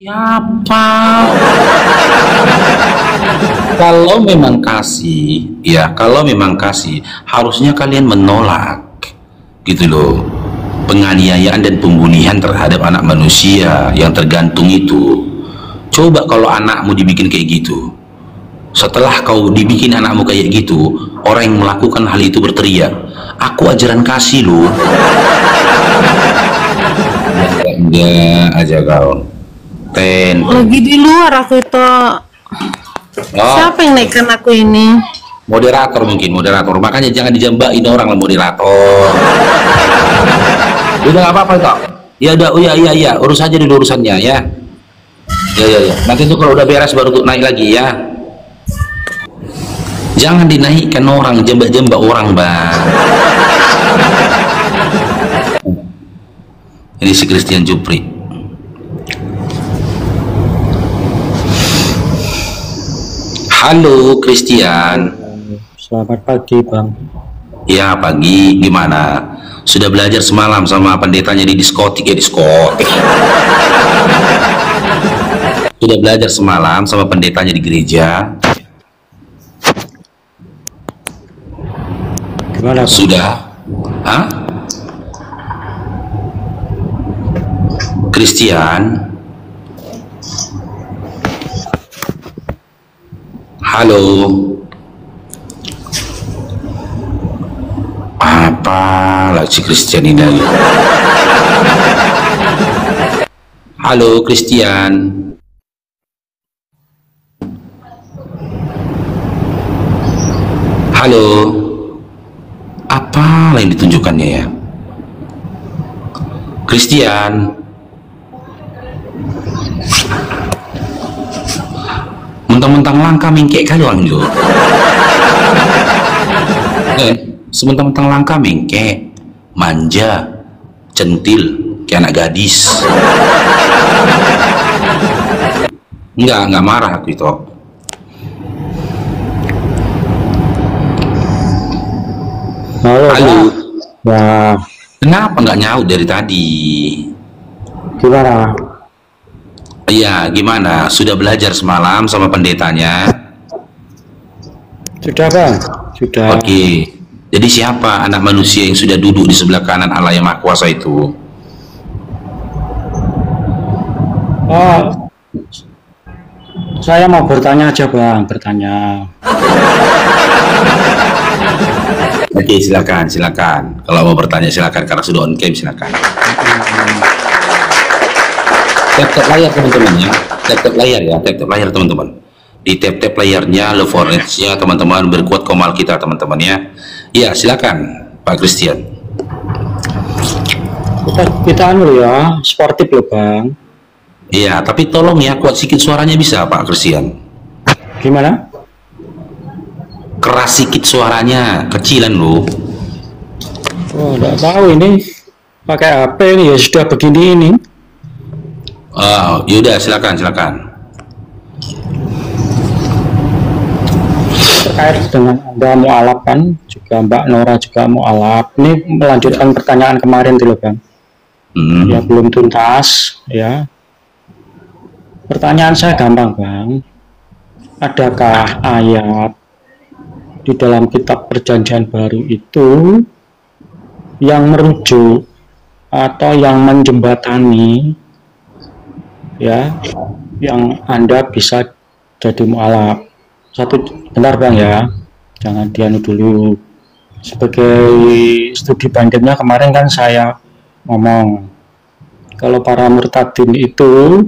Siapa? Kalau memang kasih, ya kalau memang kasih, harusnya kalian menolak, gitu loh. Penganiayaan dan pembunuhan terhadap anak manusia yang tergantung itu. Coba kalau anakmu dibikin kayak gitu. Setelah kau dibikin anakmu kayak gitu, orang yang melakukan hal itu berteriak, "Aku ajaran kasih loh." Enggak aja kau. Lagi di luar aku itu. Oh, Siapa yang naikkan aku ini? moderator mungkin, moderator. Makanya jangan dijambain orang lah moderator. Udah nggak apa-apa kok. Ya udah, oh ya iya iya, urus aja dulu urusannya ya. Ya ya ya. Nanti tuh kalau udah beres baru tuh naik lagi ya. Jangan dinaikkan orang, jambak-jambak orang, Bang. Ini si Christian Jupri. Halo Christian. Selamat pagi, Bang. Ya pagi, gimana? Sudah belajar semalam sama pendetanya di diskotik ya, diskotik. Sudah belajar semalam sama pendetanya di gereja. Gimana, Bang? Sudah. Hah? Christian. Halo. Apalah si Christian ini lagi. Halo Christian. Halo. Apa yang ditunjukkannya ya? Christian. Mentang-mentang langka mingkek kali orang itu. Sementang-mentang langka mingkek, manja, centil, kayak anak gadis. Enggak marah aku itu. Halo, Halo. Bang. Kenapa nggak nyaut dari tadi? Gimana? Iya, gimana? Sudah belajar semalam sama pendetanya? Sudah, Bang. Sudah. Oke. Jadi siapa anak manusia yang sudah duduk di sebelah kanan Allah yang Maha Kuasa itu? Oh, saya mau bertanya aja, Bang. Bertanya. Oke, silakan. Kalau mau bertanya silakan, karena sudah on cam silakan. Tap-tap layar teman-teman ya, tap-tap layar ya, tap-tap layar teman-teman. Di tap-tap layarnya, love orange-nya teman-teman, berkuat komal kita teman-teman ya. Ya silakan Pak Christian. Kita anu ya, sportif loh, Bang. Iya, tapi tolong ya kuat sedikit suaranya bisa Pak Christian. Gimana? Keras sedikit suaranya, kecilan loh. Oh, enggak tahu ini pakai HP ini ya sudah begini ini. Yaudah silakan. Terkait dengan Anda mau alap kan, juga Mbak Nora juga mau alap. Ini melanjutkan pertanyaan kemarin dulu, Bang. Ya belum tuntas ya. Pertanyaan saya gampang, Bang. Adakah ayat di dalam kitab Perjanjian Baru itu yang merujuk atau yang menjembatani ya, yang Anda bisa jadi mualaf? Satu, bentar Bang ya, jangan dianu dulu. Sebagai studi bandingnya kemarin kan saya ngomong kalau para murtadin itu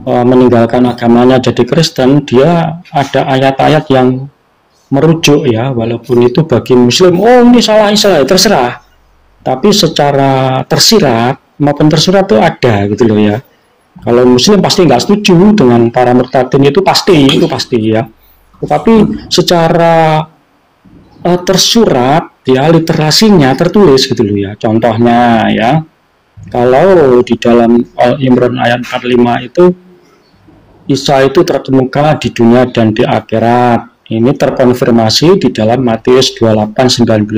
meninggalkan agamanya jadi Kristen, dia ada ayat-ayat yang merujuk ya, walaupun itu bagi Muslim, oh ini salah Islam, terserah. Tapi secara tersirat maupun tersurat itu ada gitu loh ya. Kalau Muslim pasti nggak setuju dengan para murtadin itu pasti ya. Tetapi secara tersurat ya, literasinya tertulis gitu loh ya. Contohnya ya, kalau di dalam Al-Imran ayat 45 itu Isa itu terkemuka di dunia dan di akhirat. Ini terkonfirmasi di dalam Matius 28:19,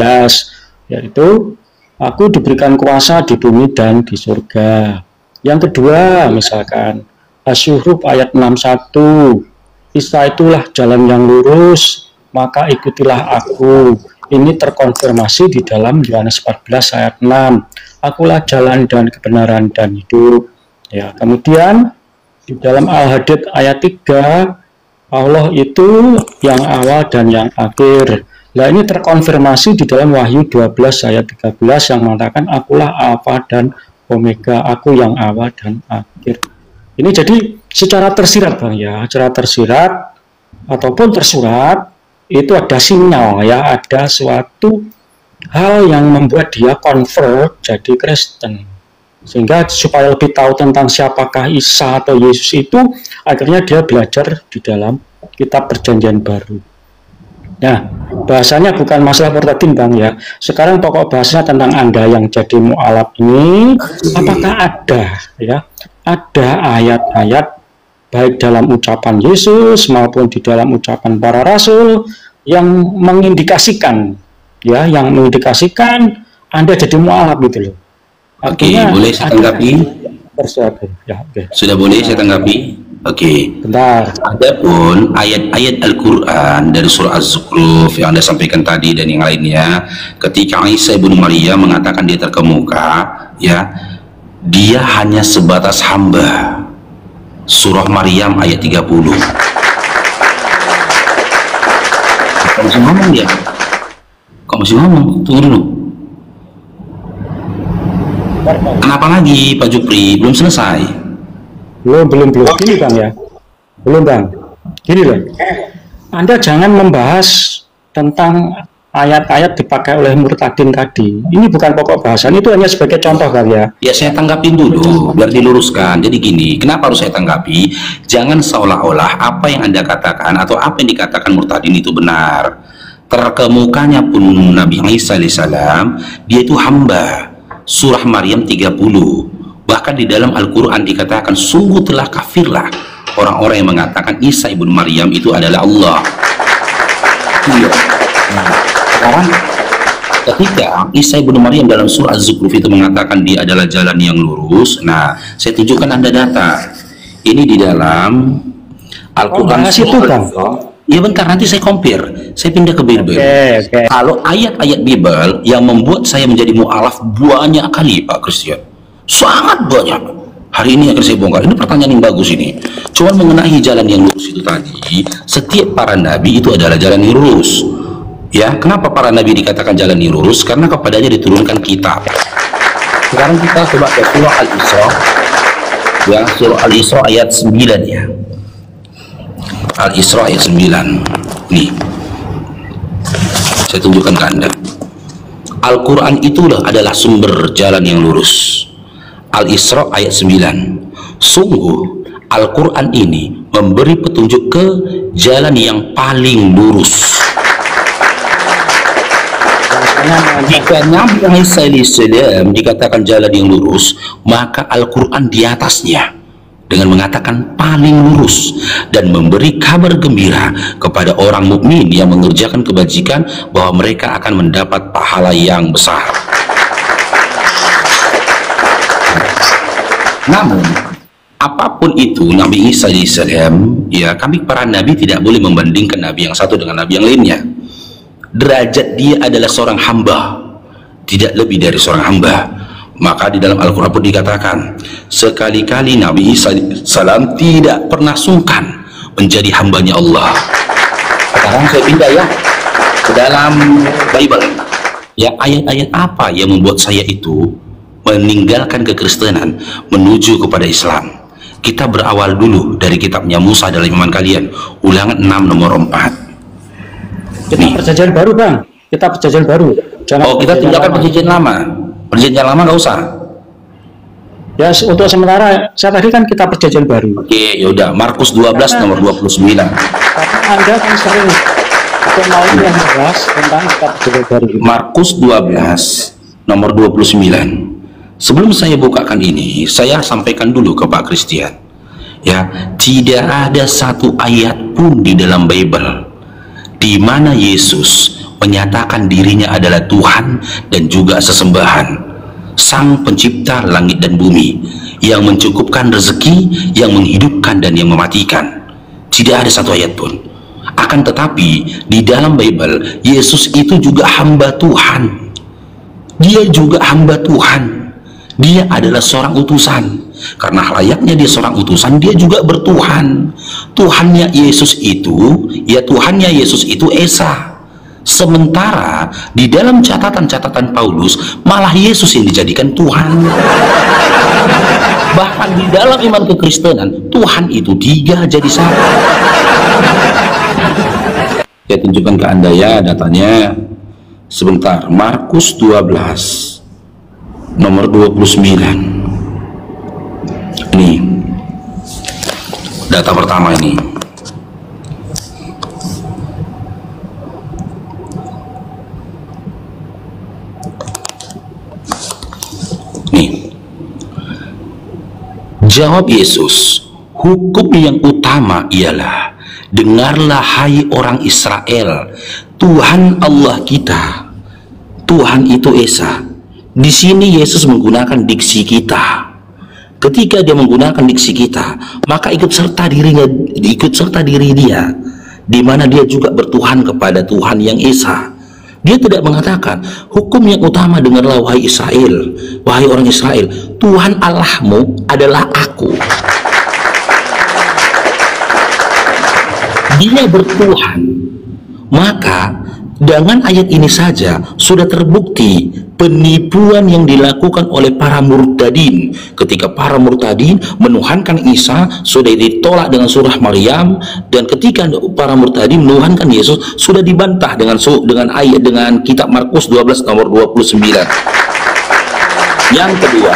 yaitu aku diberikan kuasa di bumi dan di surga. Yang kedua, misalkan Asyurub ayat 61. Isa itulah jalan yang lurus, maka ikutilah aku. Ini terkonfirmasi di dalam Yohanes 14 ayat 6. Akulah jalan dan kebenaran dan hidup. Ya, kemudian di dalam Al-Hadid ayat 3, Allah itu yang awal dan yang akhir. Nah, ini terkonfirmasi di dalam Wahyu 12 ayat 13 yang mengatakan akulah Alfa dan Omega, aku yang awal dan akhir. Ini jadi secara tersirat Bang ya, secara tersirat ataupun tersurat itu ada sinyal ya, ada suatu hal yang membuat dia convert jadi Kristen. Sehingga supaya lebih tahu tentang siapakah Isa atau Yesus itu, akhirnya dia belajar di dalam kitab Perjanjian Baru. Nah, bahasanya bukan masalah murtadin Bang ya. Sekarang pokok bahasanya tentang Anda yang jadi mu'alaf ini, apakah ada ya? Ada ayat-ayat baik dalam ucapan Yesus maupun di dalam ucapan para rasul yang mengindikasikan ya, yang mengindikasikan Anda jadi mu'alaf gitu loh. Oke, boleh saya tanggapi? Ya, oke. Sudah boleh saya tanggapi? Oke. Bentar. Adapun ayat-ayat Al-Quran dari surah Az-Zukhruf yang Anda sampaikan tadi dan yang lainnya, ketika Isa ibnu Maryam mengatakan dia terkemuka, ya, dia hanya sebatas hamba. Surah Maryam ayat 30. Kok masih ngomong dia? Kok masih ngomong? Tunggu dulu. Kenapa lagi Pak Jupri? Belum selesai. Belum gini Bang ya, belum Bang, gini loh, Anda jangan membahas tentang ayat-ayat dipakai oleh murtadin tadi, ini bukan pokok bahasan, itu hanya sebagai contoh Bang ya. Ya saya tanggapin dulu, biar diluruskan. Jadi gini, kenapa harus saya tanggapi? Jangan seolah-olah apa yang Anda katakan atau apa yang dikatakan murtadin itu benar. Terkemukanya pun Nabi Isa alaihissalam, dia itu hamba. Surah Maryam 30. Bahkan di dalam Al-Quran dikatakan sungguh telah kafirlah orang-orang yang mengatakan Isa ibnu Maryam itu adalah Allah. Iya. Nah, sekarang ketika Isa ibnu Maryam dalam surah Az-Zukhruf itu mengatakan dia adalah jalan yang lurus, nah saya tunjukkan Anda data. Ini di dalam Al-Quran. Ya bentar, nanti saya compare, saya pindah ke Bible. Okay. Kalau ayat-ayat Bible yang membuat saya menjadi mu'alaf banyak kali Pak Christian, sangat banyak. Hari ini akan saya bongkar. Ini pertanyaan yang bagus ini. Cuman mengenai jalan yang lurus itu tadi, setiap para nabi itu adalah jalan yang lurus. Ya, kenapa para nabi dikatakan jalan yang lurus? Karena kepadanya diturunkan kitab. Sekarang kita coba ke surah Al-Isra. Ya, surah Al-Isra ayat 9 ya. Al-Isra ayat 9. Nih. Saya tunjukkan ke Anda. Al-Quran itulah adalah sumber jalan yang lurus. Al-Isra ayat 9. Sungguh Al-Quran ini memberi petunjuk ke jalan yang paling lurus. Jika Nabi Isa alaihissalam dikatakan jalan yang lurus, maka Al-Quran di atasnya dengan mengatakan paling lurus dan memberi kabar gembira kepada orang mukmin yang mengerjakan kebajikan bahwa mereka akan mendapat pahala yang besar. Namun apapun itu Nabi Isa alaihissalam, ya, kami para nabi tidak boleh membandingkan nabi yang satu dengan nabi yang lainnya. Derajat dia adalah seorang hamba, tidak lebih dari seorang hamba. Maka di dalam Al-Quran pun dikatakan sekali-kali Nabi Isa salam tidak pernah sungkan menjadi hambanya Allah. Sekarang saya pindah ya ke dalam Bible. Ya, ayat-ayat apa yang membuat saya itu meninggalkan kekristenan menuju kepada Islam? Kita berawal dulu dari kitabnya Musa dalam iman kalian, Ulangan 6 nomor 4. Kita perjanjian baru Bang, kita perjanjian baru. Jangan kita tinggalkan perjanjian lama. Perjanjian lama nggak usah. Ya, untuk sementara saya tadi kan kita perjanjian baru. Oke, yaudah. Markus 12 nomor 29. Karena Anda kan sering mau yang membahas tentang kita perjanjian baru. Markus 12 nomor 29. Sebelum saya bukakan ini, saya sampaikan dulu ke Pak Christian. Ya, tidak ada satu ayat pun di dalam Bible di mana Yesus menyatakan dirinya adalah Tuhan dan juga sesembahan, Sang Pencipta langit dan bumi, yang mencukupkan rezeki, yang menghidupkan menyembuhkan dan yang mematikan. Tidak ada satu ayat pun. Akan tetapi di dalam Bible, Yesus itu juga hamba Tuhan. Dia juga hamba Tuhan. Dia adalah seorang utusan. Karena layaknya dia seorang utusan, dia juga bertuhan. Tuhannya Yesus itu, ya Tuhannya Yesus itu Esa. Sementara di dalam catatan-catatan Paulus, malah Yesus yang dijadikan Tuhan. Bahkan di dalam iman kekristenan, Tuhan itu 3 jadi 1. Saya tunjukkan ke Anda ya datanya. Sebentar, Markus 12 nomor 29. Ini data pertama ini. Nih. Jawab Yesus, hukum yang utama ialah, dengarlah hai orang Israel, Tuhan Allah kita, Tuhan itu Esa. Di sini Yesus menggunakan diksi kita. Ketika dia menggunakan diksi kita, maka ikut serta diri dia, di mana dia juga bertuhan kepada Tuhan yang Esa. Dia tidak mengatakan hukum yang utama, dengarlah wahai Israel, wahai orang Israel, Tuhan Allahmu adalah aku. Dia bertuhan. Maka dengan ayat ini saja sudah terbukti penipuan yang dilakukan oleh para murtadin. Ketika para murtadin menuhankan Isa, sudah ditolak dengan surah Maryam, dan ketika para murtadin menuhankan Yesus, sudah dibantah dengan ayat, dengan kitab Markus 12 nomor 29. Yang kedua,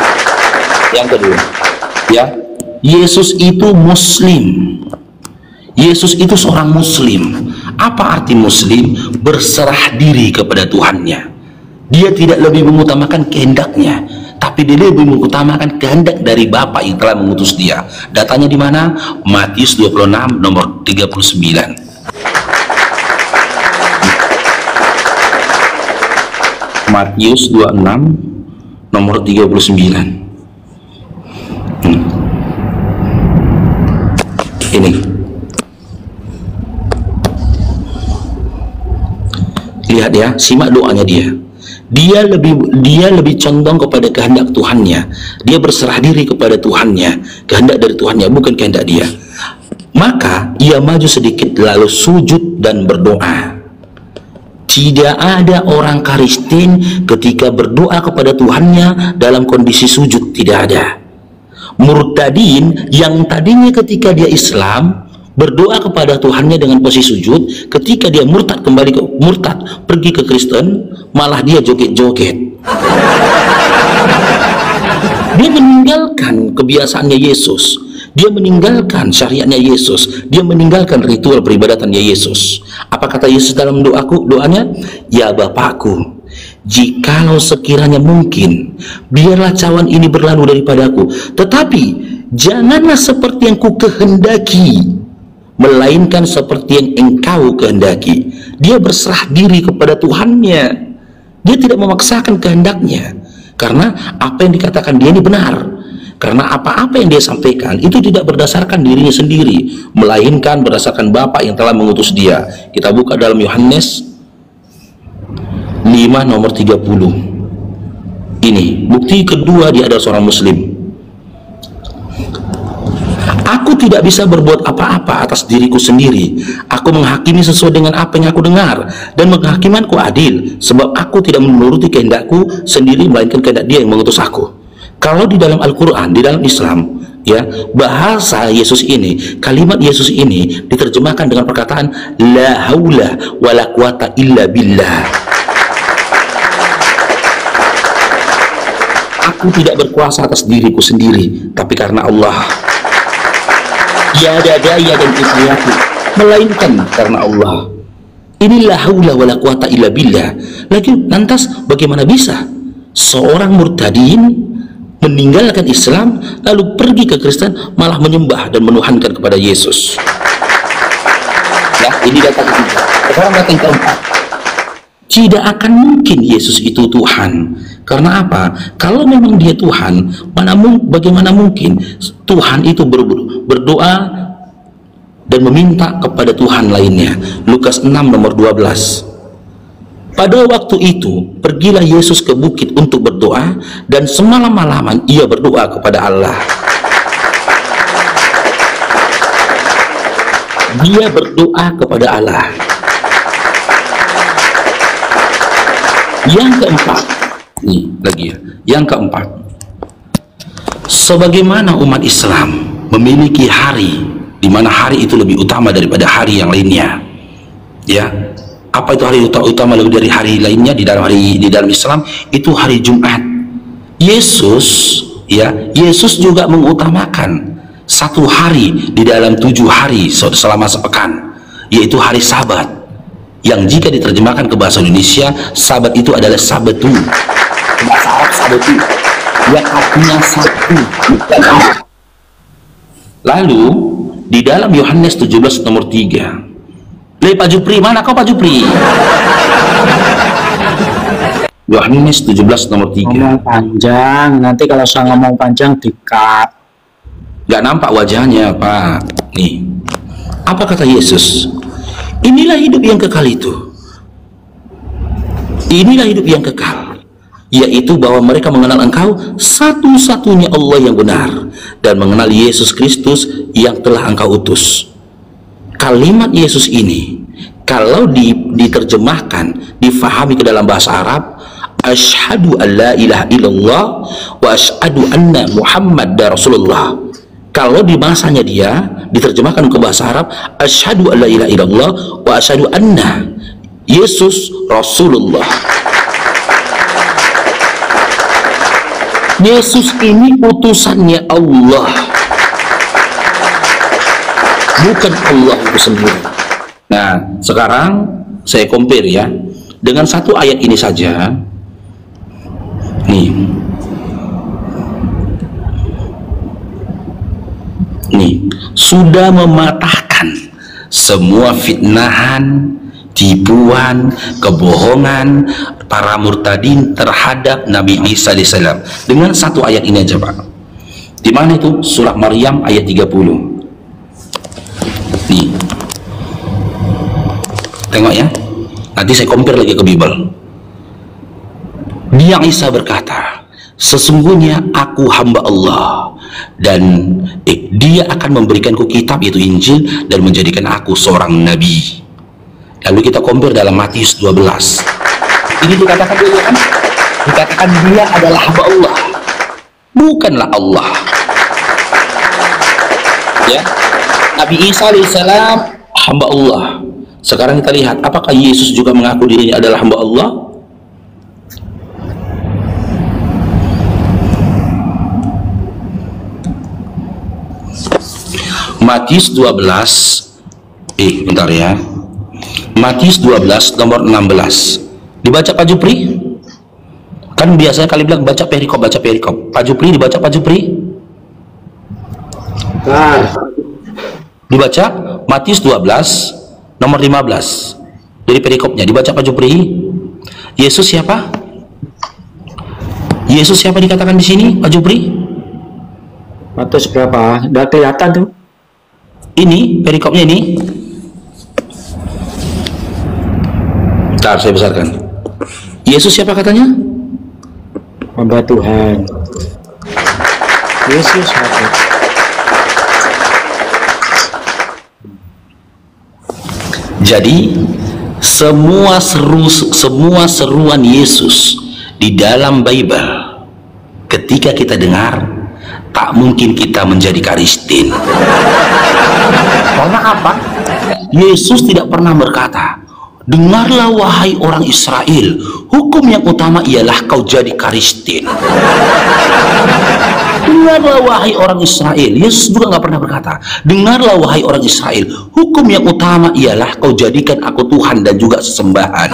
ya, Yesus itu Muslim. Yesus itu seorang Muslim. Apa arti Muslim? Berserah diri kepada Tuhannya. Dia tidak lebih mengutamakan kehendaknya, tapi dia lebih mengutamakan kehendak dari Bapa yang telah mengutus dia. Datanya di mana? Matius 26 nomor 39. Matius 26 nomor 39. Ini. Lihat ya, simak doanya dia. Dia lebih condong kepada kehendak Tuhannya. Dia berserah diri kepada Tuhannya, kehendak dari Tuhannya, bukan kehendak dia. Maka ia maju sedikit lalu sujud dan berdoa. Tidak ada orang Kristen ketika berdoa kepada Tuhannya dalam kondisi sujud, tidak ada. Murtadin yang tadinya ketika dia Islam berdoa kepada Tuhannya dengan posisi sujud, ketika dia murtad pergi ke Kristen, malah dia joget-joget. Dia meninggalkan kebiasaannya Yesus, dia meninggalkan syariatnya Yesus, dia meninggalkan ritual peribadatannya Yesus. Apa kata Yesus dalam doanya? Ya Bapakku, jikalau sekiranya mungkin, biarlah cawan ini berlalu daripadaku, tetapi janganlah seperti yang ku kehendaki, melainkan seperti yang engkau kehendaki. Dia berserah diri kepada Tuhannya. Dia tidak memaksakan kehendaknya, karena apa yang dikatakan dia ini benar. Karena apa-apa yang dia sampaikan itu tidak berdasarkan dirinya sendiri, melainkan berdasarkan Bapa yang telah mengutus dia. Kita buka dalam Yohanes 5 nomor 30. Ini bukti kedua dia adalah seorang Muslim. Aku tidak bisa berbuat apa-apa atas diriku sendiri. Aku menghakimi sesuai dengan apa yang aku dengar, dan menghakimanku adil, sebab aku tidak menuruti kehendakku sendiri, melainkan kehendak Dia yang mengutus aku. Kalau di dalam Al-Quran, di dalam Islam, ya, bahasa Yesus ini, kalimat Yesus ini diterjemahkan dengan perkataan la haula wala quwata illa billah. Aku tidak berkuasa atas diriku sendiri, tapi karena Allah. Tiada daya dan upayaku, melainkan karena Allah. Inilah haula wala quwata illa billah. Lantas bagaimana bisa seorang murtadin meninggalkan Islam lalu pergi ke Kristen, malah menyembah dan menuhankan kepada Yesus? Ya, ini data ketiga. Sekarang data yang keempat. Tidak akan mungkin Yesus itu Tuhan. Karena apa? Kalau memang dia Tuhan, bagaimana mungkin Tuhan itu berdoa dan meminta kepada Tuhan lainnya? Lukas 6 nomor 12. Pada waktu itu, pergilah Yesus ke bukit untuk berdoa, dan semalam-malaman ia berdoa kepada Allah. Dia berdoa kepada Allah. Yang keempat, nih lagi ya. Yang keempat, sebagaimana umat Islam memiliki hari di mana hari itu lebih utama daripada hari yang lainnya, ya. Apa itu hari utama lebih dari hari lainnya di dalam Islam? Itu hari Jumat. Yesus juga mengutamakan satu hari di dalam 7 hari selama sepekan, yaitu hari Sabat, yang jika diterjemahkan ke bahasa Indonesia, Sabat itu adalah Sabatu, bahasa Arab Sabatu, yang artinya Sabtu. Lalu di dalam Yohanes 17 nomor 3, Pak Jupri, mana kau Pak Jupri? Yohanes 17 nomor 3. Ngomong panjang, nanti kalau saya ngomong panjang di-cut. Gak nampak wajahnya Pak. Nih, apa kata Yesus? Inilah hidup yang kekal itu. Inilah hidup yang kekal, yaitu bahwa mereka mengenal Engkau satu-satunya Allah yang benar, dan mengenal Yesus Kristus yang telah Engkau utus. Kalimat Yesus ini, kalau diterjemahkan, difahami ke dalam bahasa Arab, asyhadu an la ilaha illallah wa asyhadu anna Muhammad Rasulullah. Kalau di bahasanya dia diterjemahkan ke bahasa Arab, asyhadu an la ilaha illallah wa asyhadu anna Yesus Rasulullah. Yesus ini utusannya Allah, bukan Allah itu sendiri. Nah, sekarang saya compare ya dengan satu ayat ini saja. Nih, sudah mematahkan semua fitnahan, tipuan, kebohongan para murtadin terhadap Nabi Isa alaihissalam dengan satu ayat ini aja Pak. Di mana itu? Surah Maryam ayat 30. Nih, tengok ya. Nanti saya compare lagi ke Bible. Dia Isa berkata, sesungguhnya aku hamba Allah, dan dia akan memberikanku kitab yaitu Injil dan menjadikan aku seorang nabi. Lalu kita compare dalam Matius 12. Ini dikatakan dia kan? Dikatakan dia adalah hamba Allah, bukanlah Allah. Ya, Nabi Isa alaihissalam hamba Allah. Sekarang kita lihat, apakah Yesus juga mengaku dirinya adalah hamba Allah? Matius 12, bentar ya. Matius 12 nomor 16. Dibaca Pak Jupri? Kan biasanya kali bilang baca perikop. Pak Jupri dibaca Pak Jupri? Dibaca Matius 12 nomor 15. Dari perikopnya dibaca Pak Jupri. Yesus siapa? Yesus siapa dikatakan di sini Pak Jupri? Matius berapa? Udah kelihatan tuh. Ini perikopnya ini. Bentar, saya besarkan. Yesus siapa katanya? Hamba Tuhan. Yesus hamba. Jadi semua seruan Yesus di dalam Bible, ketika kita dengar, tak mungkin kita menjadi Karistin. Karena apa? Yesus tidak pernah berkata, dengarlah wahai orang Israel, hukum yang utama ialah kau jadi Karistin. Dengarlah wahai orang Israel. Yesus juga nggak pernah berkata, dengarlah wahai orang Israel, hukum yang utama ialah kau jadikan aku Tuhan dan juga sesembahan.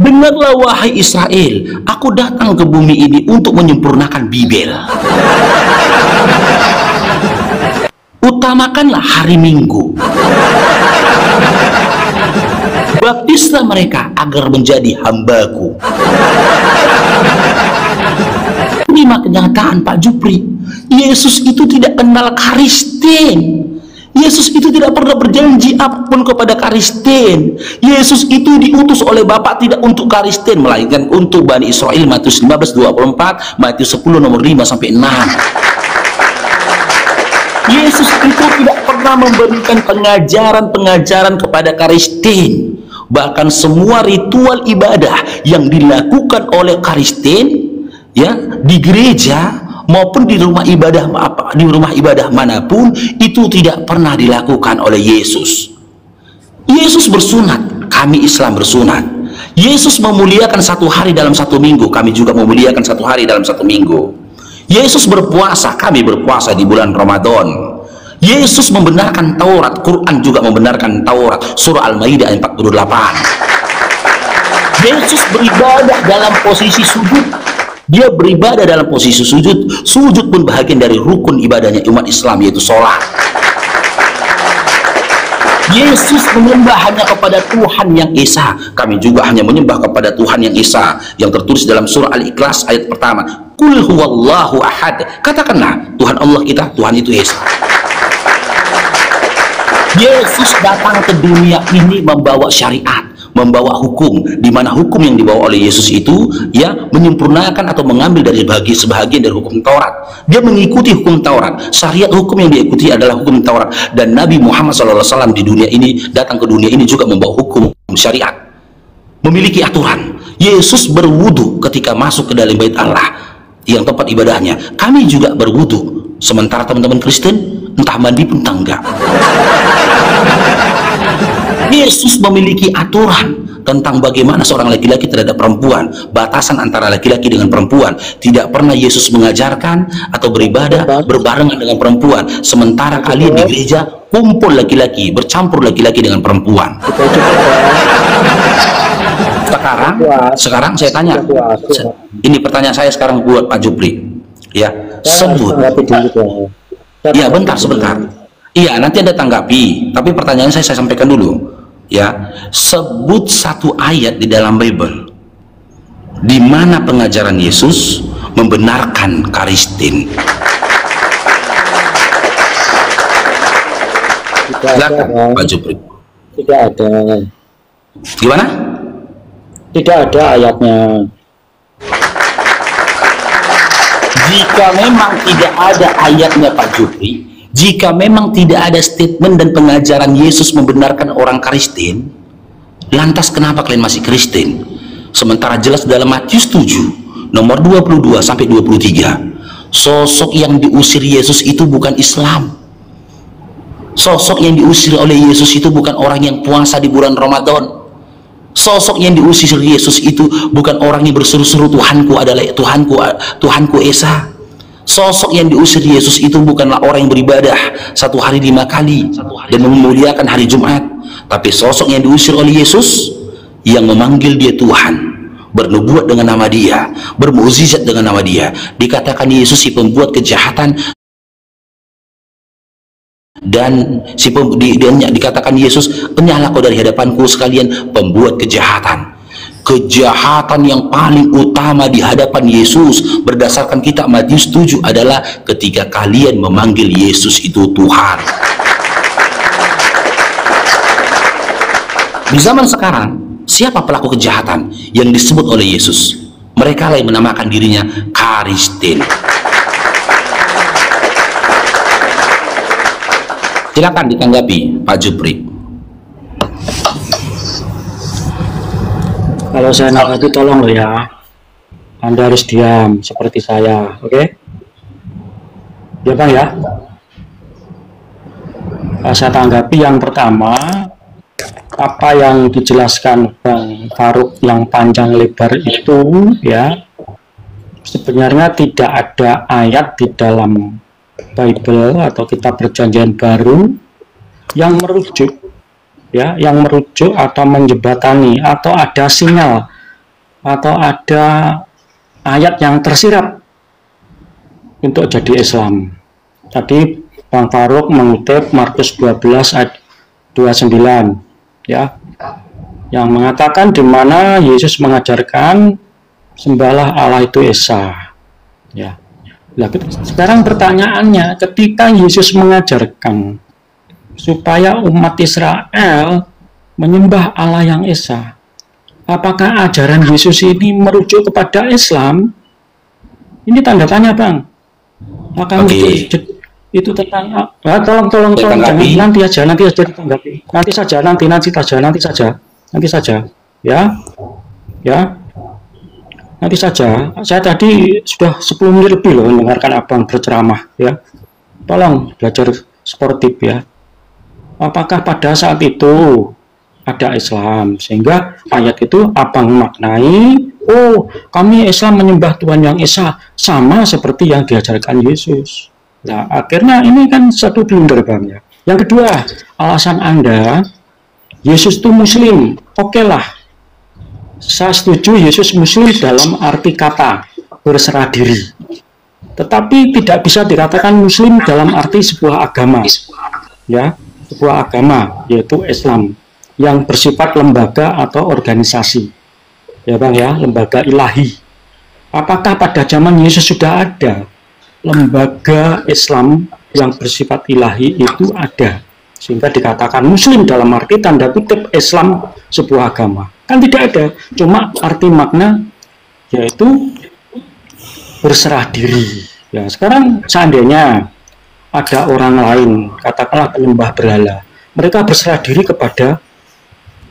Dengarlah wahai Israel, aku datang ke bumi ini untuk menyempurnakan Bible. Utamakanlah hari Minggu. baptislah mereka agar menjadi hambaku. Lima kenyataan Pak Jupri, Yesus itu tidak kenal Kristen. Yesus itu tidak pernah berjanji apapun kepada Kristen. Yesus itu diutus oleh Bapa tidak untuk Kristen, melainkan untuk Bani Israel. Matius 15:24, Matius 10 nomor 5 sampai 6. Yesus itu tidak pernah memberikan pengajaran kepada Kristen. Bahkan semua ritual ibadah yang dilakukan oleh Kristen, ya, di gereja maupun di rumah ibadah manapun, itu tidak pernah dilakukan oleh Yesus. Yesus bersunat, kami Islam bersunat. Yesus memuliakan satu hari dalam satu minggu, kami juga memuliakan satu hari dalam satu minggu. Yesus berpuasa, kami berpuasa di bulan Ramadan. Yesus membenarkan Taurat, Quran juga membenarkan Taurat, surah Al-Maidah ayat 48. Yesus beribadah dalam posisi sujud. Dia beribadah dalam posisi sujud. Sujud pun bahagian dari rukun ibadahnya umat Islam, yaitu sholat. Yesus menyembah hanya kepada Tuhan yang Esa. Kami juga hanya menyembah kepada Tuhan yang Esa, yang tertulis dalam surah Al-Ikhlas ayat pertama. Qul huwallahu ahad. Katakanlah, Tuhan Allah kita, Tuhan itu Esa. Yesus datang ke dunia ini membawa syariat, membawa hukum, di mana hukum yang dibawa oleh Yesus itu, ya, menyempurnakan atau mengambil dari sebahagian dari hukum Taurat. Dia mengikuti hukum Taurat. Syariat hukum yang diikuti adalah hukum Taurat. Dan Nabi Muhammad SAW di dunia ini, datang ke dunia ini juga membawa hukum syariat, memiliki aturan. Yesus berwudu ketika masuk ke dalam bait Allah, yang tempat ibadahnya. Kami juga berwudu. Sementara teman-teman Kristen entah mandi pun enggak. Yesus memiliki aturan tentang bagaimana seorang laki-laki terhadap perempuan, batasan antara laki-laki dengan perempuan. Tidak pernah Yesus mengajarkan atau beribadah berbarengan dengan perempuan, sementara kalian di gereja kumpul laki-laki, bercampur laki-laki dengan perempuan. Sekarang saya tanya, ini pertanyaan saya sekarang buat Pak Jupri, ya, sebut. Ya, sebentar. Iya, nanti Anda tanggapi, tapi pertanyaan saya sampaikan dulu. Ya, sebut satu ayat di dalam Bible di mana pengajaran Yesus membenarkan Kristen. Silakan Pak Jupri. Tidak ada. Gimana? Tidak ada ayatnya. Jika memang tidak ada ayatnya Pak Jupri, jika memang tidak ada statement dan pengajaran Yesus membenarkan orang Kristen, lantas kenapa kalian masih Kristen? Sementara jelas dalam Matius 7 nomor 22 sampai 23, sosok yang diusir Yesus itu bukan Islam. Sosok yang diusir oleh Yesus itu bukan orang yang puasa di bulan Ramadan. Sosok yang diusir Yesus itu bukan orang yang berseru-seru Tuhanku adalah Tuhanku Esa. Sosok yang diusir Yesus itu bukanlah orang yang beribadah satu hari 5 kali dan memuliakan hari Jumat, tapi sosok yang diusir oleh Yesus yang memanggil dia Tuhan, bernubuat dengan nama dia, bermukjizat dengan nama dia. Dikatakan Yesus si pembuat kejahatan, dan dikatakan Yesus, kenyahlah kau dari hadapanku sekalian pembuat kejahatan. Kejahatan yang paling utama di hadapan Yesus berdasarkan kitab Matius 7 adalah ketika kalian memanggil Yesus itu Tuhan. Di zaman sekarang, siapa pelaku kejahatan yang disebut oleh Yesus? Mereka lah yang menamakan dirinya Kristen. Silakan ditanggapi Pak Jupri. Kalau saya nanggapi, tolong loh ya, Anda harus diam seperti saya, oke? Ya Bang ya. Saya tanggapi yang pertama, apa yang dijelaskan Bang Farouk yang panjang lebar itu, ya, sebenarnya tidak ada ayat di dalam Bible atau kitab Perjanjian Baru yang merujuk, ya, yang merujuk atau menjembatani atau ada sinyal atau ada ayat yang tersirat untuk jadi Islam. Tadi Bang Farouk mengutip Markus 12 ayat 29, ya. yang mengatakan di mana Yesus mengajarkan sembahlah Allah itu Esa. Ya. Nah, sekarang pertanyaannya, ketika Yesus mengajarkan supaya umat Israel menyembah Allah yang Esa, apakah ajaran Yesus ini merujuk kepada Islam? Ini tanda tanya, Bang. Akan itu tentang tolong jangan nanti aja ditanggapi. Nanti saja. Ya. Nanti saja. Saya tadi sudah 10 menit lebih loh mendengarkan Abang berceramah, ya. Tolong belajar sportif, ya. Apakah pada saat itu ada Islam sehingga ayat itu Abang maknai, oh, kami Islam menyembah Tuhan yang Esa sama seperti yang diajarkan Yesus. Nah, akhirnya ini kan satu blunder, Bang, ya. Yang kedua, alasan Anda Yesus itu Muslim. Oke lah, saya setuju Yesus Muslim dalam arti kata berserah diri. Tetapi tidak bisa dikatakan Muslim dalam arti sebuah agama, ya, sebuah agama yaitu Islam yang bersifat lembaga atau organisasi, ya Bang ya, lembaga ilahi. Apakah pada zaman Yesus sudah ada lembaga Islam yang bersifat ilahi itu ada sehingga dikatakan Muslim dalam arti tanda kutip Islam sebuah agama? Kan tidak ada, cuma arti makna yaitu berserah diri. Ya, sekarang seandainya ada orang lain, katakanlah penyembah berhala, mereka berserah diri kepada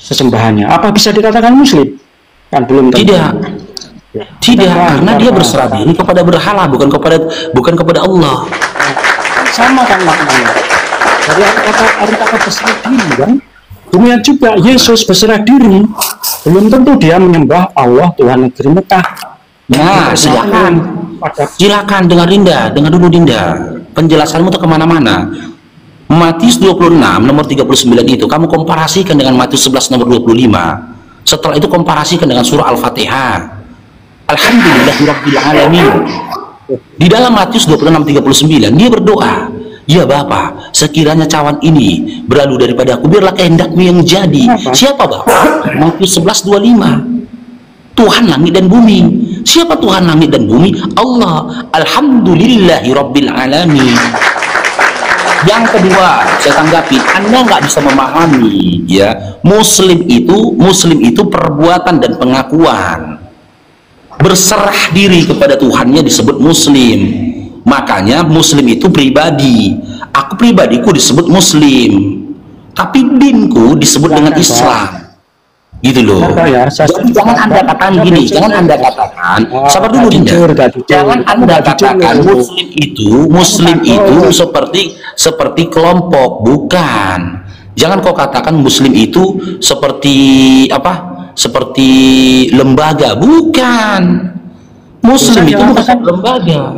sesembahannya, apa bisa dikatakan Muslim? Kan belum tentu. Tidak, karena dia berserah diri kepada berhala, bukan kepada Allah. Sama kan maknanya. Jadi kata berserah diri kan. Demikian juga Yesus berserah diri, belum tentu dia menyembah Allah Tuhan negeri Mekah. Nah, silakan dengar dulu Dinda. Penjelasanmu tuh kemana-mana. Matius 26 nomor 39 itu kamu komparasikan dengan Matius 11 nomor 25. Setelah itu komparasikan dengan surah Al-Fatihah. Alhamdulillahirabbil alamin. Di dalam Matius 26:39 dia berdoa, ya Bapa, sekiranya cawan ini berlalu daripada aku, biarlah kehendakmu yang jadi. Siapa Bapa? Matius 11:25. Tuhan langit dan bumi. Siapa Tuhan langit dan bumi? Allah. Alhamdulillahirabbil alamin. Yang kedua, saya tanggapi, Anda nggak bisa memahami, ya, Muslim itu perbuatan dan pengakuan. Berserah diri kepada Tuhannya disebut Muslim. Makanya Muslim itu pribadi. Aku pribadiku disebut Muslim, tapi dinku disebut dengan Islam. Gitu loh. Jangan Anda katakan gini, jangan Anda katakan, sabar dulu Dinda. Jangan Anda katakan Muslim itu seperti kelompok, bukan. Jangan kau katakan Muslim itu seperti apa? Seperti lembaga, bukan. Muslim itu bukan lembaga.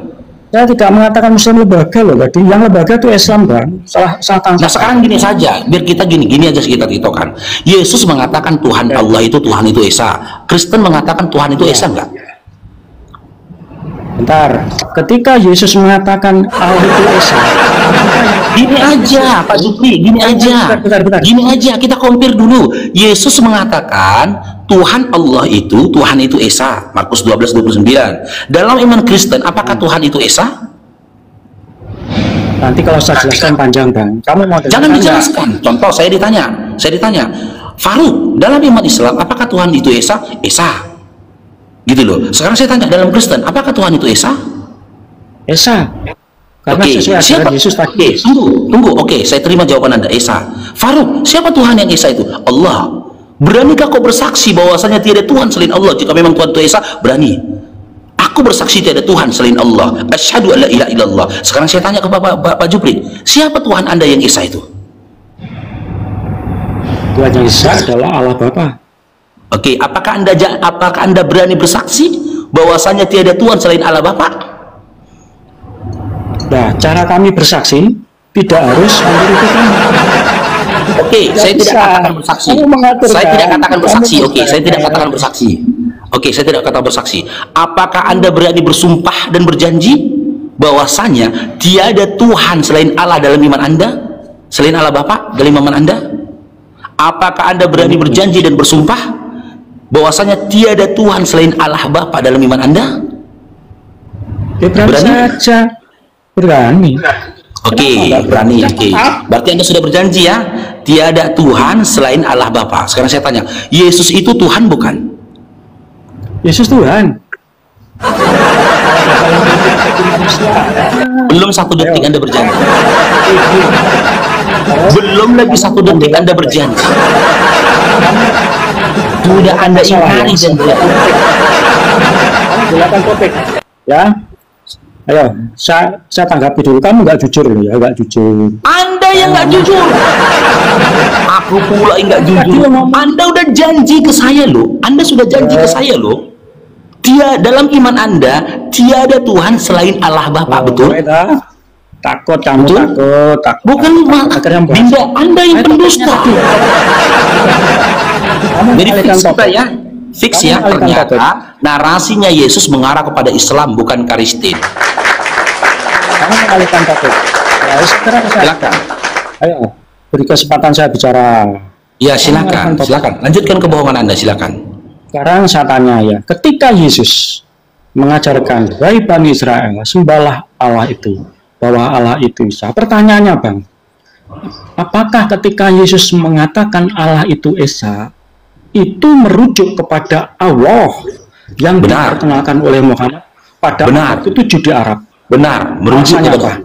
Saya tidak mengatakan Muslim lembaga loh tadi. Yang lembaga itu Islam, Bang. Salah tangkap. Nah sekarang gini saja, biar kita gini aja kita titokan. Yesus mengatakan Tuhan Allah itu Tuhan itu Esa. Kristen mengatakan Tuhan itu Esa enggak? Bentar, ketika Yesus mengatakan Allah itu Esa, gini aja Pak Jupri, gini aja, kita compare dulu. Yesus mengatakan Tuhan Allah itu, Tuhan itu Esa, Markus 12:29. Dalam iman Kristen, apakah Tuhan itu Esa? Nanti kalau saya jelaskan panjang, Bang. Kamu mau jangan dijelaskan. Contoh, saya ditanya, Faruk, dalam iman Islam, apakah Tuhan itu Esa? Esa. Gitu loh. Sekarang saya tanya, dalam Kristen, apakah Tuhan itu Esa? Esa. Karena sesuai ajaran Yesus tadi. Tunggu. Oke, saya terima jawaban Anda, Esa. Faruk, siapa Tuhan yang Esa itu? Allah. Beranikah kau bersaksi bahwasanya tiada Tuhan selain Allah? Jika memang Tuhan itu Esa, berani. Aku bersaksi tiada Tuhan selain Allah. Asyhadu alla ilaha illallah. Sekarang saya tanya ke Pak Jupri, siapa Tuhan Anda yang Esa itu? Tuhan yang Esa adalah Allah Bapa. Oke, apakah Anda berani bersaksi bahwasanya tiada Tuhan selain Allah Bapa? Nah, cara kami bersaksi tidak harus menurutkan. Oke, saya tidak katakan bersaksi. Saya tidak katakan bersaksi. Saya tidak kata bersaksi. Apakah Anda berani bersumpah dan berjanji bahwasanya tiada Tuhan selain Allah dalam iman Anda? Selain Allah Bapa dalam iman Anda? Apakah Anda berani berjanji dan bersumpah bahwasanya tiada Tuhan selain Allah Bapa dalam iman Anda? Berani saja. Berani. Oke, berani. Oke. Berarti Anda sudah berjanji ya, tiada Tuhan selain Allah Bapa. Sekarang saya tanya, Yesus itu Tuhan bukan? Yesus Tuhan. Belum satu detik Anda berjanji. Belum lagi satu detik Anda berjanji. Sudah Anda ingkari janji. Silakan topik. Ya. Ayo, saya tanggapi dulu. Kamu nggak jujur loh ya, nggak jujur. Anda yang nggak jujur. Aku pula yang nggak jujur. Anda udah janji ke saya loh. Anda sudah janji ke saya loh. Dalam iman Anda tiada Tuhan selain Allah Bapa, betul? Takut kamu, takut. Bukan Dinda, Anda yang pendusta. Jadi fix kita ya. Fix ya, ternyata narasinya Yesus mengarah kepada Islam, bukan Kristen. Kamu mengalihkan topik. Ya, silakan. Ayo, beri kesempatan saya bicara. Ya, silakan. Lanjutkan kebohongan Anda, silakan. Sekarang saya tanya ya, ketika Yesus mengajarkan, "Wahai Bani Israel, sembahlah Allah itu, bahwa Allah itu Esa." Pertanyaannya, Bang, apakah ketika Yesus mengatakan Allah itu Esa, itu merujuk kepada Allah yang diperkenalkan oleh Muhammad pada waktu itu Judi Arab? Benar, merujuk kepada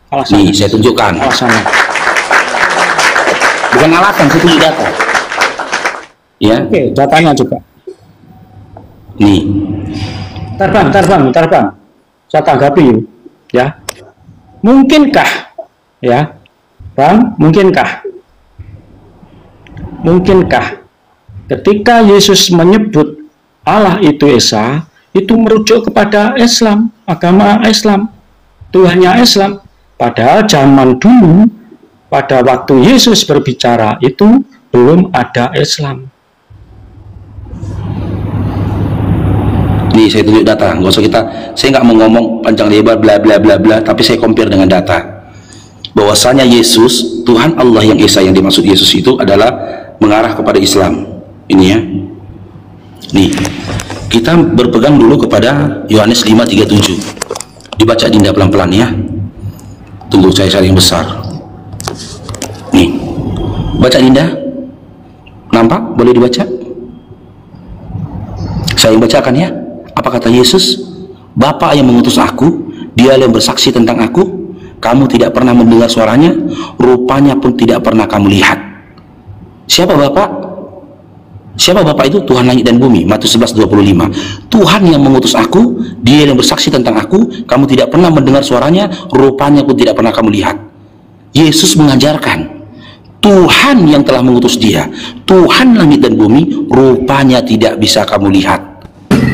alasannya. Nih, saya tunjukkan. Alasannya. Bukan alasan, saya tunjuk data. Ya. Oke, datanya juga. Nih. Ntar bang. Saya tanggapi ya. Mungkinkah ya, Bang? Mungkinkah ketika Yesus menyebut Allah itu Esa, itu merujuk kepada Islam, agama Islam, Tuhannya Islam. Padahal zaman dulu, pada waktu Yesus berbicara itu belum ada Islam. Nih, saya tunjuk data. Nggak usah saya nggak mau ngomong panjang lebar bla bla bla bla, tapi saya compare dengan data. Bahwasanya Yesus, Tuhan Allah yang Esa, yang dimaksud Yesus itu adalah mengarah kepada Islam. Ini ya. Nih, kita berpegang dulu kepada Yohanes 5:37. Dibaca Dinda pelan-pelan ya. Tunggu saya cari yang besar. Nih, baca Dinda. Nampak? Boleh dibaca? Saya yang bacakan ya. Apa kata Yesus? Bapa yang mengutus aku, dia yang bersaksi tentang aku. Kamu tidak pernah mendengar suaranya, rupanya pun tidak pernah kamu lihat. Siapa Bapak? Siapa Bapak itu? Tuhan langit dan bumi. Matius 11:25. Tuhan yang mengutus aku, dia yang bersaksi tentang aku. Kamu tidak pernah mendengar suaranya, rupanya pun tidak pernah kamu lihat. Yesus mengajarkan Tuhan yang telah mengutus dia, Tuhan langit dan bumi, rupanya tidak bisa kamu lihat.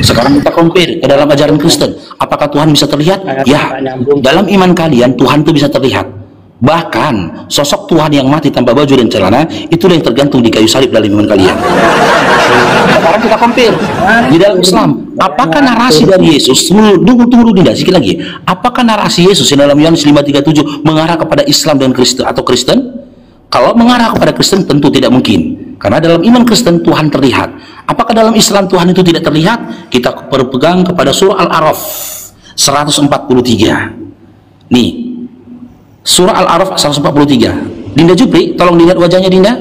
Sekarang kita compare ke dalam ajaran Kristen. Apakah Tuhan bisa terlihat? Ya, dalam iman kalian Tuhan itu bisa terlihat. Bahkan sosok Tuhan yang mati tanpa baju dan celana, itulah yang tergantung di kayu salib dalam iman kalian. Sekarang kita compare di dalam Islam. Apakah narasi dari Yesus? Tunggu Dinda, sedikit lagi. Apakah narasi Yesus di dalam Yohanes 5:37 mengarah kepada Islam dan Kristen atau Kristen? Kalau mengarah kepada Kristen tentu tidak mungkin. Karena dalam iman Kristen Tuhan terlihat. Apakah dalam Islam Tuhan itu tidak terlihat? Kita berpegang kepada surah Al-A'raf 143. Nih, surah Al-A'raf 143. Dinda Jupri, tolong dilihat wajahnya Dinda.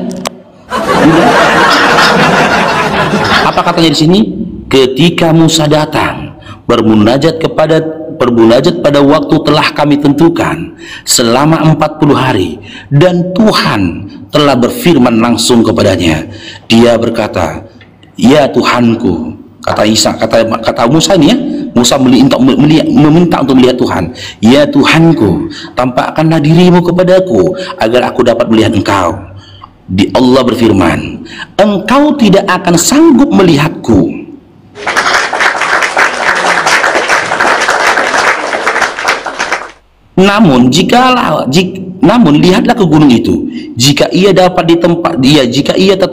Apa katanya di sini? Ketika Musa datang bermunajat pada waktu telah kami tentukan selama 40 hari, dan Tuhan telah berfirman langsung kepadanya. Dia berkata, "Ya Tuhanku," kata Musa ini ya. Musa meminta untuk melihat Tuhan. "Ya Tuhanku, tampakkanlah dirimu kepadaku agar aku dapat melihat Engkau." Allah berfirman, "Engkau tidak akan sanggup melihatku." Namun lihatlah ke gunung itu. Jika ia tetap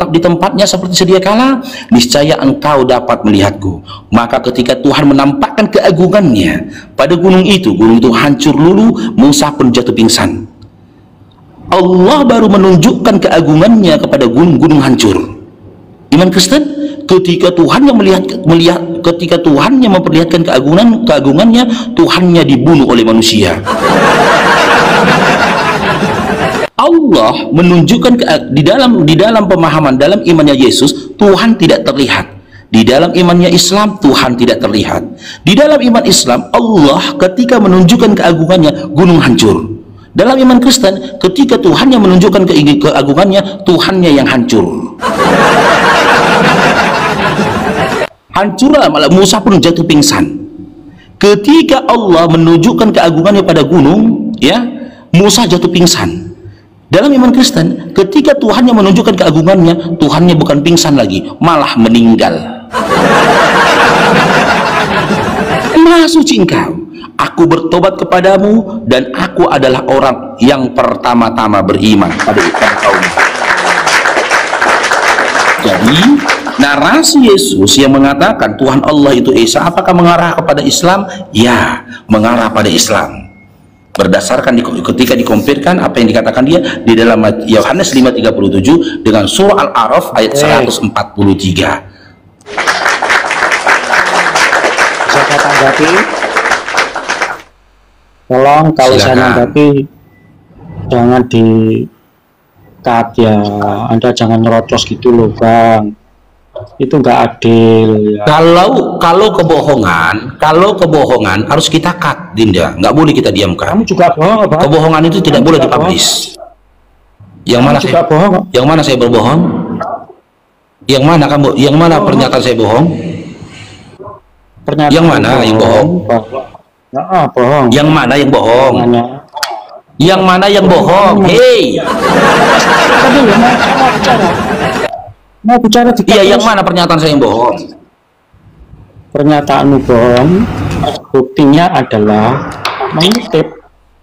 di tempatnya seperti sedia kala, niscaya engkau dapat melihatku. Maka ketika Tuhan menampakkan keagungannya pada gunung itu hancur lulu. Musa pun jatuh pingsan. Allah baru menunjukkan keagungannya kepada gunung-gunung hancur. Iman Kristen, ketika Tuhan yang ketika Tuhan yang memperlihatkan keagungannya, Tuhannya dibunuh oleh manusia. Allah menunjukkan di dalam pemahaman, dalam imannya Yesus, Tuhan tidak terlihat. Di dalam imannya Islam, Tuhan tidak terlihat. Di dalam iman Islam, Allah ketika menunjukkan keagungannya, gunung hancur. Dalam iman Kristen, ketika Tuhan yang menunjukkan keagungannya, Tuhannya yang hancur. Hancurlah, malah Musa pun jatuh pingsan. Ketika Allah menunjukkan keagungannya pada gunung, ya, Musa jatuh pingsan. Dalam iman Kristen, ketika Tuhan yang menunjukkan keagungannya, Tuhannya bukan pingsan lagi, malah meninggal. Maha suci Engkau, aku bertobat kepadamu dan aku adalah orang yang pertama-tama beriman pada kaum. Jadi narasi Yesus yang mengatakan Tuhan Allah itu Esa, apakah mengarah kepada Islam? Ya, mengarah pada Islam. Berdasarkan ketika dikompirkan apa yang dikatakan dia di dalam Yohanes 5:37 dengan surah Al-A'raf ayat 143. Bisa saya tanggapi? Tolong kalau saya tanggapi, jangan di-cut ya, Anda jangan nerocos gitu loh Bang, itu nggak adil ya. Kalau kebohongan harus kita cut, Dinda, nggak boleh kita diamkan. Kamu juga bohong, Bang. Kebohongan itu tidak boleh dipublish. Yang mana saya bohong? Yang mana saya berbohong? Yang mana kamu? Yang mana pernyataan saya bohong? Pernyataan yang mana yang bohong? Bohong. Yang mana yang bohong? Yang mana yang bohong? Hei. Mau bicara iya, yang mana pernyataan saya yang bohong? Pernyataanmu bohong, buktinya adalah mengutip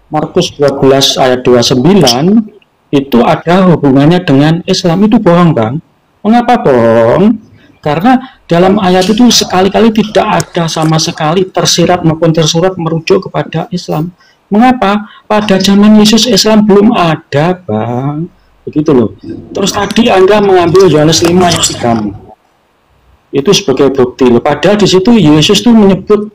Markus 12 ayat 29, itu ada hubungannya dengan Islam. Itu bohong Bang. Mengapa bohong? Karena dalam ayat itu sekali-kali tidak ada sama sekali tersirat maupun tersurat merujuk kepada Islam. Mengapa? Pada zaman Yesus Islam belum ada Bang. Begitu loh. Terus tadi Anda mengambil Yohanes 5 ayat 3 itu sebagai bukti loh. Padahal di situ Yesus tuh menyebut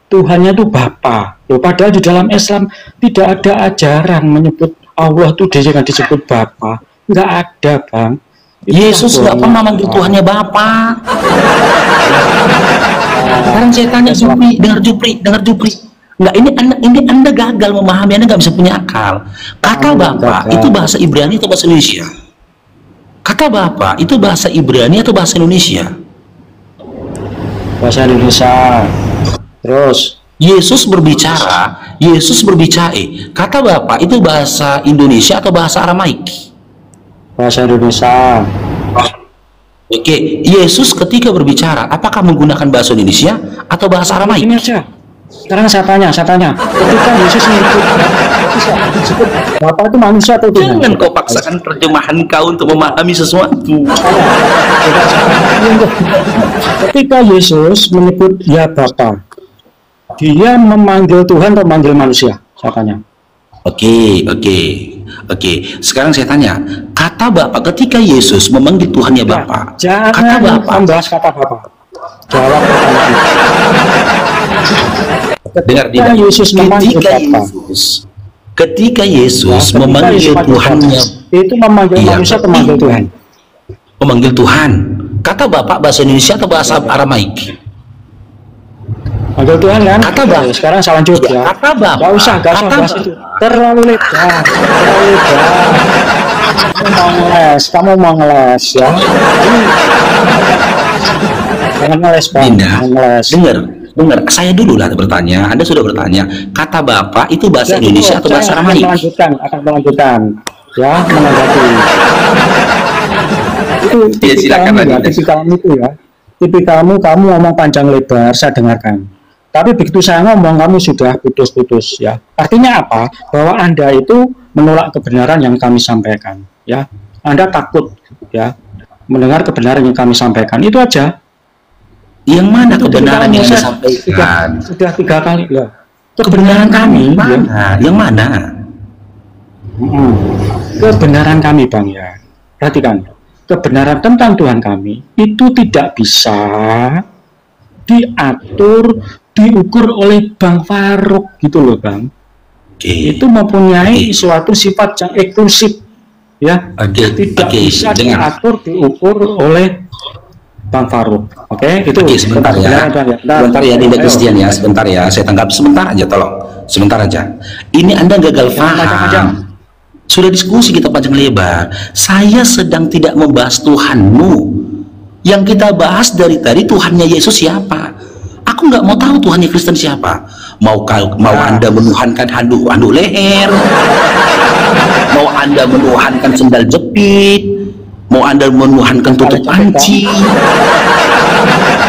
Tuhannya tuh Bapa. Loh, padahal di dalam Islam tidak ada ajaran menyebut Allah tuh jangan disebut Bapa. Nggak ada Bang. Yesus nggak pernah manggil Tuhannya Bapa. Sekarang saya tanya dengar Jupri. Enggak, ini anda gagal memahami, Anda nggak bisa punya akal. Kata Bapa itu bahasa Ibrani atau bahasa Indonesia? Kata Bapa itu bahasa Ibrani atau bahasa Indonesia? Bahasa Indonesia. Terus Yesus berbicara, kata Bapa itu bahasa Indonesia atau bahasa Aramaik? Bahasa Indonesia. Oke, Yesus ketika berbicara apakah menggunakan bahasa Indonesia atau bahasa Aramaik? Ini aja. Sekarang saya tanya, ketika Yesus disebut Bapa itu manusia atau Tuhan? Jangan kau paksakan terjemahan kau untuk memahami sesuatu. Ketika Yesus menyebut ya Bapa, dia memanggil Tuhan atau memanggil manusia? Saya tanya. Oke. Sekarang saya tanya, kata Bapa ketika Yesus memanggil Tuhannya Bapa, kata Bapa, membahas kata Bapa. Jawab pertanyaan. Dengar Yesus memanggil Bapa. Ketika Yesus memanggil Tuhannya, itu memanggil manusia atau memanggil Tuhan? Memanggil Tuhan. Kata Bapa bahasa Indonesia atau bahasa Aramaik? Manggil Tuhan kan? Kata Bapa. Sekarang saya lanjut ya. Kata Bapa. Gak usah bahas itu. Terlalu lebar. Kamu mau ngeles ya. Jangan ngeles Bang. Dengar, saya dulu lah bertanya. Anda sudah bertanya. Kata Bapak itu bahasa Indonesia atau bahasa Aramaik? Akan melanjutkan. Ya, menanggapi. Itu silakan ya, tipikalmu itu ya. Tipikalmu, kamu ngomong panjang lebar, saya dengarkan. Tapi begitu saya ngomong, kamu sudah putus-putus ya. Artinya apa? Bahwa Anda itu menolak kebenaran yang kami sampaikan. Ya, Anda takut ya mendengar kebenaran yang kami sampaikan. Itu aja. Yang mana kebenaran yang saya sampaikan? Sudah 3 kali ya. Kebenaran kami mana? Yang mana? kebenaran kami Bang ya, perhatikan, kebenaran tentang Tuhan kami itu tidak bisa diatur, diukur oleh Bang Faruk gitu loh Bang. Itu mempunyai suatu sifat yang eksklusif ya, tidak bisa diatur, diukur oleh Bang Faruk. Itu sebentar ya. Sebentar ya Dinda Christian ya, sebentar ya. Saya tanggap sebentar aja, tolong. Sebentar aja. Ini Anda gagal paham. Sudah diskusi kita panjang lebar. Saya sedang tidak membahas Tuhanmu. Yang kita bahas dari tadi Tuhannya Yesus siapa? Aku nggak mau tahu Tuhannya Kristen siapa. Mau Anda menuhankan handuk leher, mau Anda menuhankan sendal jepit, mau Anda menuhankan tutup panci.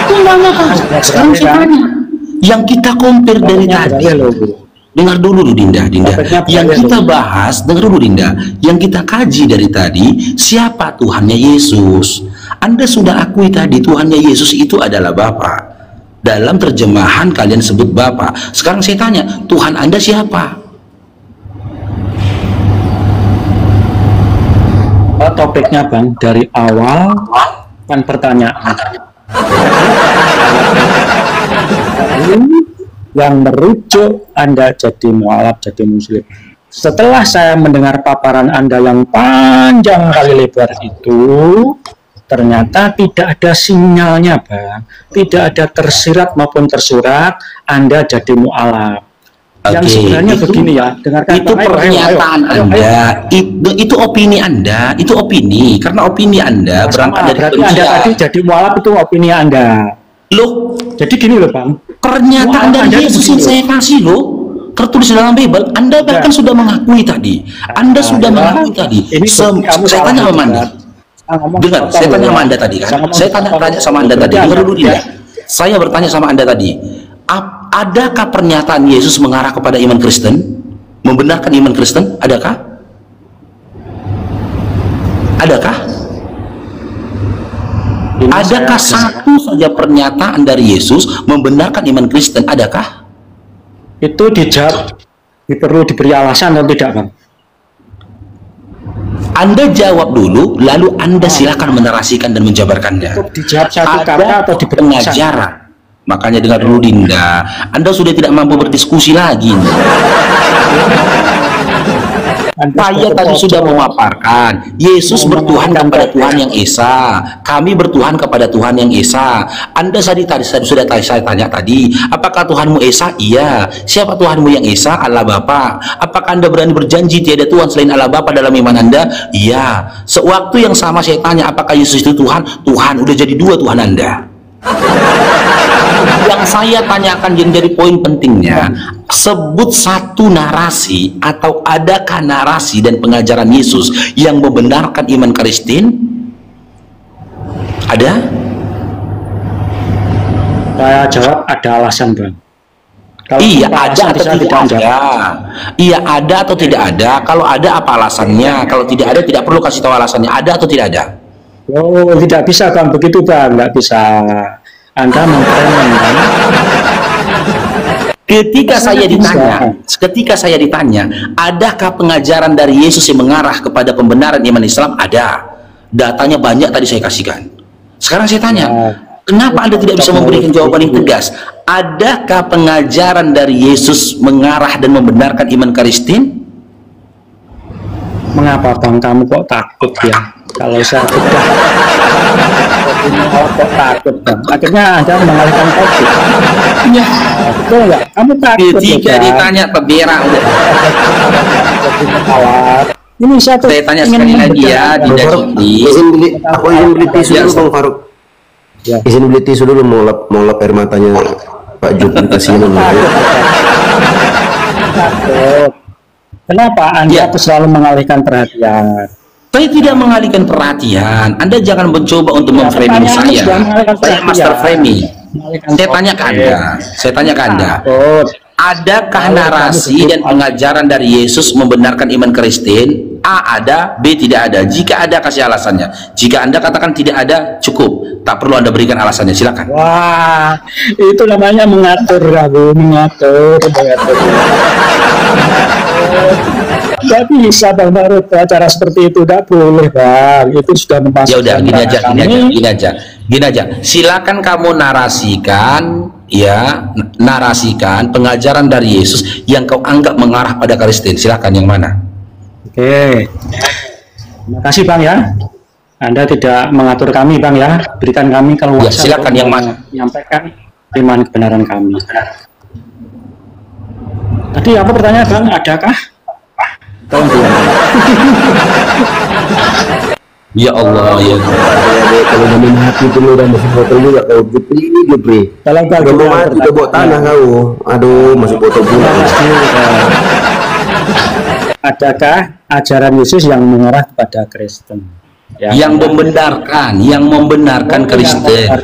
Itu nggak tahu. Sekarang saya tanya, yang kita compare dari tadi, dengar dulu Dinda. Yang kita bahas, dengar dulu Dinda. Yang kita kaji dari tadi, siapa Tuhannya Yesus? Anda sudah akui tadi Tuhannya Yesus itu adalah Bapa. Dalam terjemahan kalian sebut Bapa. Sekarang saya tanya, Tuhan Anda siapa? Topiknya Bang dari awal kan pertanyaan yang merujuk Anda jadi mualaf, jadi muslim. Setelah saya mendengar paparan Anda yang panjang kali lebar itu, ternyata tidak ada sinyalnya Bang, tidak ada tersirat maupun tersurat Anda jadi mualaf. Yang sebenarnya begini ya, dengarkan itu pernyataan Anda, itu opini Anda, itu opini, karena opini Anda berangkat dari berarti Anda tadi jadi mualaf itu opini Anda. Loh, jadi gini loh Bang, pernyataan dari Yesus yang saya kasih loh, tertulis dalam Bible. Anda bahkan sudah mengakui tadi, Anda sudah mengakui tadi. Saya tanya sama Anda. Dengar, saya tanya sama Anda tadi kan. Saya tanya sama Anda tadi. Dengar dulu dia. Saya bertanya sama Anda tadi. Adakah pernyataan Yesus mengarah kepada iman Kristen? Membenarkan iman Kristen? Adakah? Adakah? Adakah satu saja pernyataan dari Yesus membenarkan iman Kristen? Adakah? Itu dijawab, perlu diberi alasan atau tidak Bang? Anda jawab dulu, lalu Anda silakan menarasikan dan menjabarkannya. Dijawab satu kata atau diberi pengajaran. Makanya dengar dulu Dinda, Anda sudah tidak mampu berdiskusi lagi. Saya tadi sudah memaparkan, Yesus bertuhan kepada Tuhan yang Esa, kami bertuhan kepada Tuhan yang Esa. Anda tadi sudah saya tanya tadi, apakah Tuhanmu Esa? Iya. Siapa Tuhanmu yang Esa? Allah Bapa. Apakah Anda berani berjanji tiada Tuhan selain Allah Bapa dalam iman Anda? Iya. Sewaktu yang sama saya tanya, apakah Yesus itu Tuhan? Tuhan, udah jadi dua Tuhan Anda. Yang saya tanyakan yang jadi poin pentingnya, sebut satu narasi atau adakah narasi dan pengajaran Yesus yang membenarkan iman Kristen? Ada? Saya jawab ada alasan Bang. Kalau iya ada atau tidak ada? Iya ada atau tidak ada? Kalau ada apa alasannya? Kalau tidak ada tidak perlu kasih tahu alasannya. Ada atau tidak ada? Oh tidak bisa Bang, begitu Bang, nggak bisa. Anda mengklaim. Ketika saya ditanya, adakah pengajaran dari Yesus yang mengarah kepada pembenaran iman Islam? Ada. Datanya banyak tadi saya kasihkan. Sekarang saya tanya, kenapa Anda tidak bisa memberikan jawaban yang tegas? Adakah pengajaran dari Yesus mengarah dan membenarkan iman Kristen? Mengapa Bang kamu kok takut ya? Kalau saya sudah kok takut Bang. Akhirnya Anda mengalihkan topik. Ya, betul nggak? Kamu takut. Ketika ditanya pembera udah. Ini saya tanya sekali lagi ya, aku izin beli tisu dulu Bang Faruk. Ya. Izin beli tisu dulu, mau lap air matanya Pak Jupri kasihan. Takut. Kenapa Anda selalu mengalihkan perhatian? Saya tidak mengalihkan perhatian. Anda jangan mencoba untuk memframing saya. Saya master framing. Saya tanya ke Anda. Adakah narasi dan pengajaran dari Yesus membenarkan iman Kristen? A ada, B tidak ada. Jika ada, kasih alasannya. Jika Anda katakan tidak ada, cukup, tak perlu Anda berikan alasannya. Silakan. Wah, itu namanya mengatur, Rabu, mengatur. Gak bisa Bang Faruk, acara seperti itu tidak boleh Bang, itu sudah memasukkan. Ya udah, gini aja. Silakan kamu narasikan, ya, narasikan pengajaran dari Yesus yang kau anggap mengarah pada Kristen. Silakan, yang mana? Oke, terima kasih Bang ya. Anda tidak mengatur kami Bang ya, berikan kami kalau ya, silakan yang mana? Menyampaikan iman kebenaran kami. Tadi apa pertanyaan Bang? Adakah? Tolong Ya Allah, ya. Kalau main hati dulu dan masuk botol juga kau Jupri. Kalau Bang mau mati udah bawa tanah kau. Aduh, masuk botol pula. Adakah ajaran Yesus yang mengarah kepada Kristen? Yang membenarkan Kristen.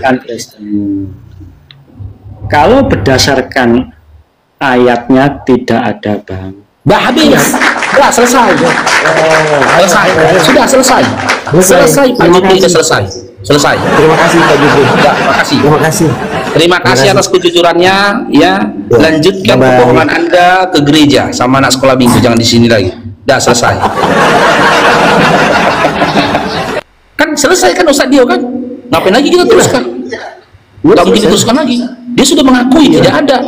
Kalau berdasarkan ayatnya tidak ada Bang. Habis. Sudah selesai. Selesai. Pak Jupri sudah selesai. Terima kasih Pak Jupri. Terima kasih atas kejujurannya ya. Lanjutkan kebohongan Anda ke gereja sama anak sekolah minggu, jangan di sini lagi. Dah selesai. Kan selesai kan Ustaz Dio kan? Ngapain lagi kita teruskan? Nggak mungkin diteruskan lagi. Dia sudah mengakui tidak ada.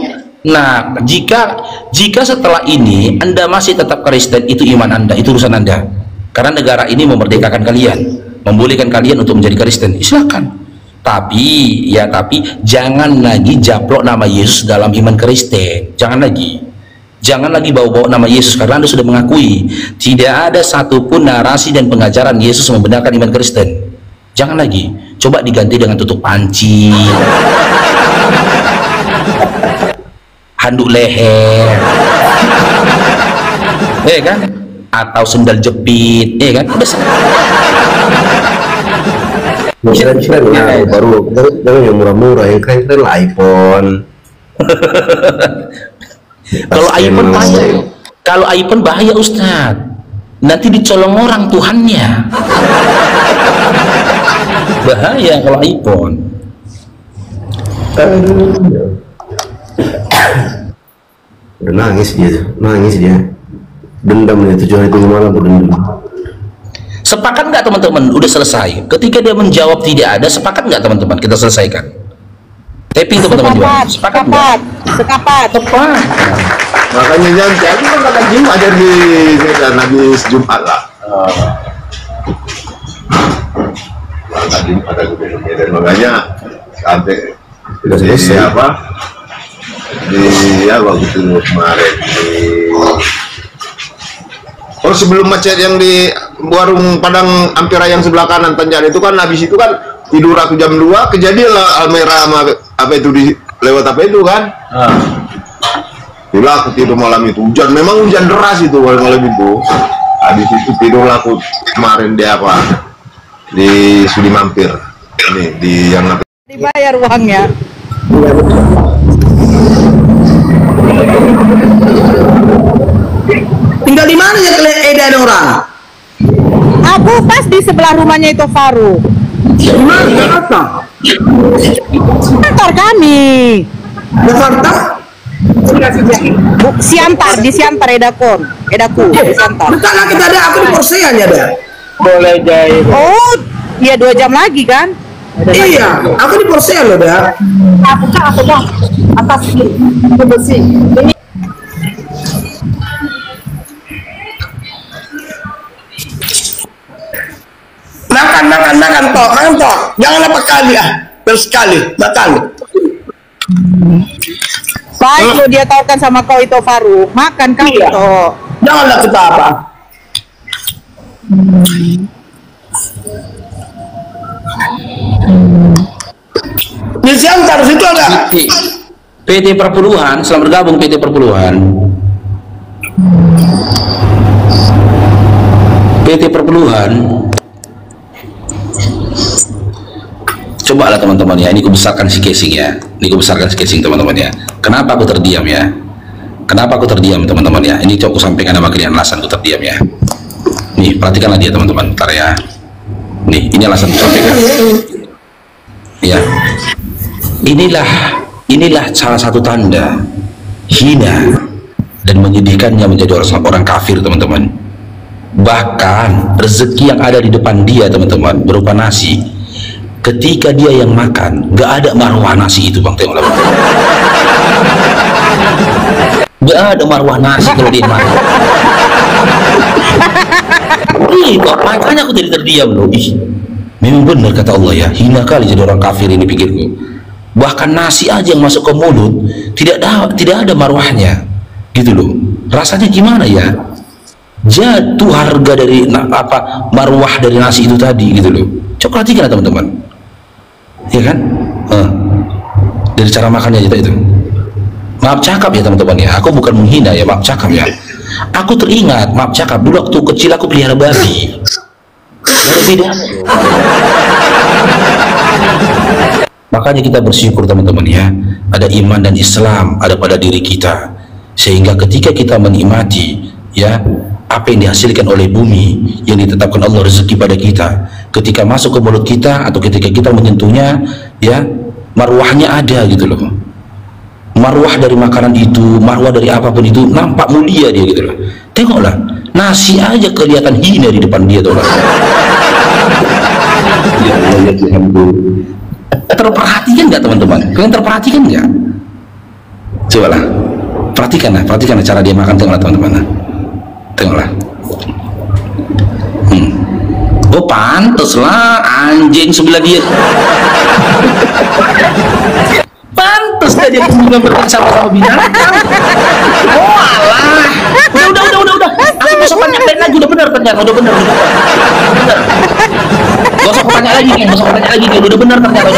Nah, jika setelah ini Anda masih tetap Kristen, itu iman Anda, itu urusan Anda. Karena negara ini memerdekakan kalian, membolehkan kalian untuk menjadi Kristen. Silakan. Tapi jangan lagi japlok nama Yesus dalam iman Kristen. Jangan lagi bawa-bawa nama Yesus, karena Anda sudah mengakui tidak ada satupun narasi dan pengajaran Yesus membenarkan iman Kristen. Jangan lagi. Coba diganti dengan tutup panci, handuk leher, kan? Atau sendal jepit, kan? Keren ya, baru yang murah-murah, yang keren lah iPhone. Kalau iPhone bahaya Ustaz, nanti dicolong orang Tuhannya. Bahaya kalau iPhone. Udah nangis dia. Dendam nih, 7 hari 7 malam berdendam. Sepakat nggak teman-teman? Udah selesai. Ketika dia menjawab tidak ada, sepakat nggak teman-teman? Kita selesaikan. Taping teman-teman juga. Sepakat. Makanya jangan jadi kan kata Jumat ada di habis Jumat lah. Kata Jumat ada di dan makanya sampai Sudah selesai apa? Waktu itu kemarin sebelum macet yang di warung Padang Ampera yang sebelah kanan Tanjakan itu kan, habis itu kan tidur aku jam 2, kejadian lah Almera sama apa itu lewat apa itu kan. Itulah aku tidur malam itu, memang hujan deras itu malam itu. Habis itu tidur aku kemarin di Sudi Mampir ini di yang dibayar uangnya. Tinggal di mana ya Eda ada orang? Aku pas di sebelah rumahnya itu Faruk. Di mana? Jakarta? Kantor kami. Jakarta? Siantar, di Siantar Edaku di Siantar. Dekat lah kita ada, aku di Porsean ya ada. Boleh jadi. Oh, ya 2 jam lagi kan? Iya, aku di Porsean loh dah. Aku dah atas bersih. Makan toh. Jangan apa kali sekali makan. Baik lo dia tawarkan sama kau itu Faruk, makan kau itu. Janganlah kita apa. Di Siantar situ ada. PT Perpuluhan, selamat bergabung PT Perpuluhan. PT Perpuluhan. Cobalah teman-teman ya, ini aku besarkan si casing ya. Ini aku besarkan si casing teman-teman ya. Kenapa aku terdiam ya? Kenapa aku terdiam teman-teman ya? Ini coba aku sampaikan sama kalian alasan aku terdiam ya. Nih, perhatikanlah dia teman-teman, bentar ya. Nih, ini alasan sampaikan. Ya, inilah salah satu tanda hina dan menyedihkannya menjadi orang kafir, teman-teman. Bahkan rezeki yang ada di depan dia, teman-teman, berupa nasi, ketika dia yang makan, gak ada marwah nasi itu, Bang. Tengoklah, Bang. Gak ada marwah nasi kalau dia makan. Itu makanya aku jadi terdiam loh. Memang benar kata Allah ya, hina kali jadi orang kafir ini, pikirku. Bahkan nasi aja yang masuk ke mulut tidak ada marwahnya, gitu loh. Rasanya gimana ya? Jatuh harga dari marwah dari nasi itu tadi, gitu loh. Coba perhatikan teman-teman, ya kan? Dari cara makannya aja itu. Maaf cakap ya teman-teman ya, aku bukan menghina ya, maaf cakap ya. Aku teringat, maaf cakap, dulu waktu kecil aku pelihara babi. Beda. Makanya kita bersyukur teman-teman ya, ada iman dan Islam ada pada diri kita, sehingga ketika kita menikmati ya apa yang dihasilkan oleh bumi yang ditetapkan Allah rezeki pada kita, ketika masuk ke mulut kita atau ketika kita menyentuhnya ya, marwahnya ada gitu loh. Marwah dari makanan itu, marwah dari apapun itu nampak mulia dia gitu loh. Tengoklah, nasi aja kelihatan hina di depan dia tuh. Ya Allah ya Tuhanku. Terperhatikan nggak teman-teman? Kalian terperhatikan nggak? Cobalah, perhatikanlah cara dia makan, tengoklah teman-teman. Tengoklah. Oh pantes lah anjing sebelah dia. Pantes dia hubungan bersama binatang. Oh alah. Udah. Aku besok tanya lagi, udah benar ternyata, udah benar. Besok tanya lagi nih, udah benar ternyata.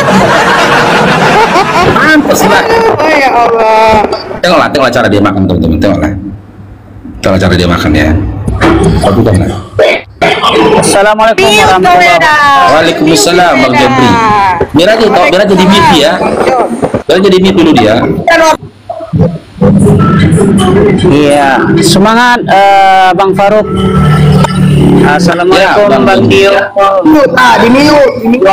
Pantes lah. Oh ya Allah. Tengoklah cara dia makan teman-teman, tengoklah. Cara dia makan ya. Assalamualaikum warahmatullahi wabarakatuh. Waalaikumsalam Bang Jabri. Biar aja di mute ya. Biar aja di mute dulu dia. Iya, semangat Bang Faruk. Assalamualaikum Ya, Bang Dio. Di mute.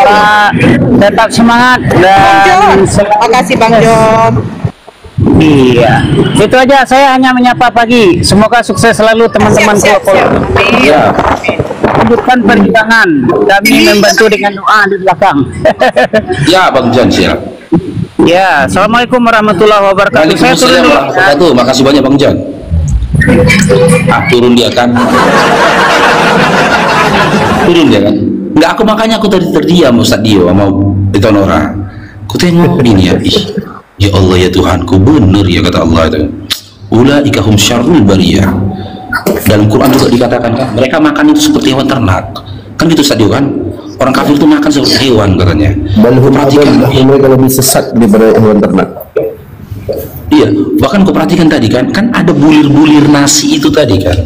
Tetap semangat dan Terima kasih Bang Jon. iya, itu aja. Saya hanya menyapa pagi. Semoga sukses selalu teman-teman Siap. Ya. Lanjutkan perjuangan. Kami membantu dengan doa di belakang. Ya Bang Jon siap. Ya, assalamualaikum warahmatullahi wabarakatuh. Saya turun Waalaikumsalam dulu. warahmatullahi wabarakatuh. Makasih banyak Bang Jon. Turun dia kan. Enggak, aku tadi terdiam Ustaz Dio sama itu Nora. Aku tengok ini ya. Ya Allah ya Tuhanku, benar ya kata Allah itu. Ulaika hum syarrul bariyah. Dalam Quran juga dikatakan kan, mereka makan itu seperti hewan ternak. Kan gitu Ustaz Dio kan? Orang kafir itu makan seperti hewan katanya. Perhatikan mereka lebih sesat daripada hewan ternak. Iya, bahkan kau perhatikan tadi kan ada bulir-bulir nasi itu tadi kan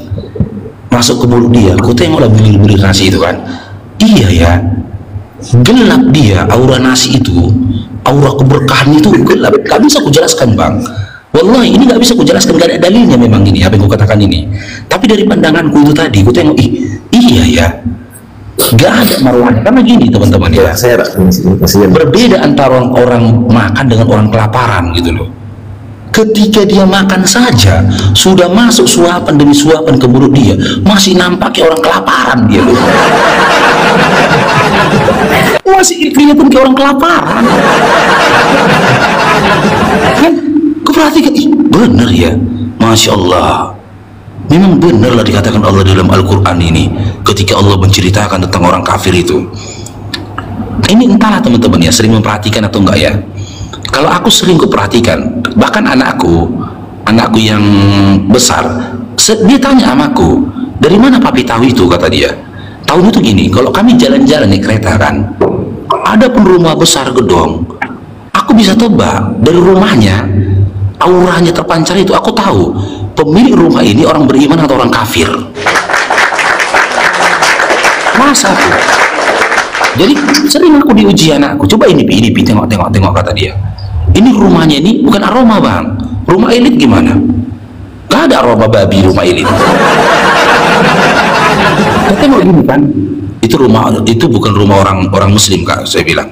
masuk ke mulut dia. Kau tengoklah bulir-bulir nasi itu kan. Iya ya, gelap dia, aura nasi itu, aura keberkahan itu gelap. Gak bisa aku jelaskan Bang. Wallahi ini gak bisa aku jelaskan, gak ada dalilnya memang ini apa yang kau katakan ini. Tapi dari pandanganku itu tadi, kau tengok, iya ya, gak ada marwahnya. Karena gini teman-teman ya, berbeda antara orang makan dengan orang kelaparan gitu loh. Ketika dia makan saja sudah masuk suapan demi suapan ke mulut dia, masih nampaknya orang kelaparan dia loh. Masih kelihatan kayak orang kelaparan kan. Kau perhatikan, bener ya, Masya Allah. Memang benar lah dikatakan Allah dalam Al-Quran ini ketika Allah menceritakan tentang orang kafir itu. Ini entahlah teman-teman ya, sering memperhatikan atau enggak ya. Kalau aku sering kuperhatikan, bahkan anakku yang besar, dia tanya sama aku, dari mana papi tahu itu, kata dia. Tahu itu gini, kalau kami jalan-jalan naik kereta kan, ada pun rumah besar gedong, aku bisa tebak dari rumahnya, auranya terpancar itu, aku tahu pemilik rumah ini orang beriman atau orang kafir. Masa aku? Jadi sering aku diuji anakku, coba ini tengok kata dia. Ini rumahnya ini bukan aroma Bang, rumah elit gimana? Gak ada aroma babi rumah elit. Kau tengok gini kan, itu bukan rumah orang Muslim kak, saya bilang.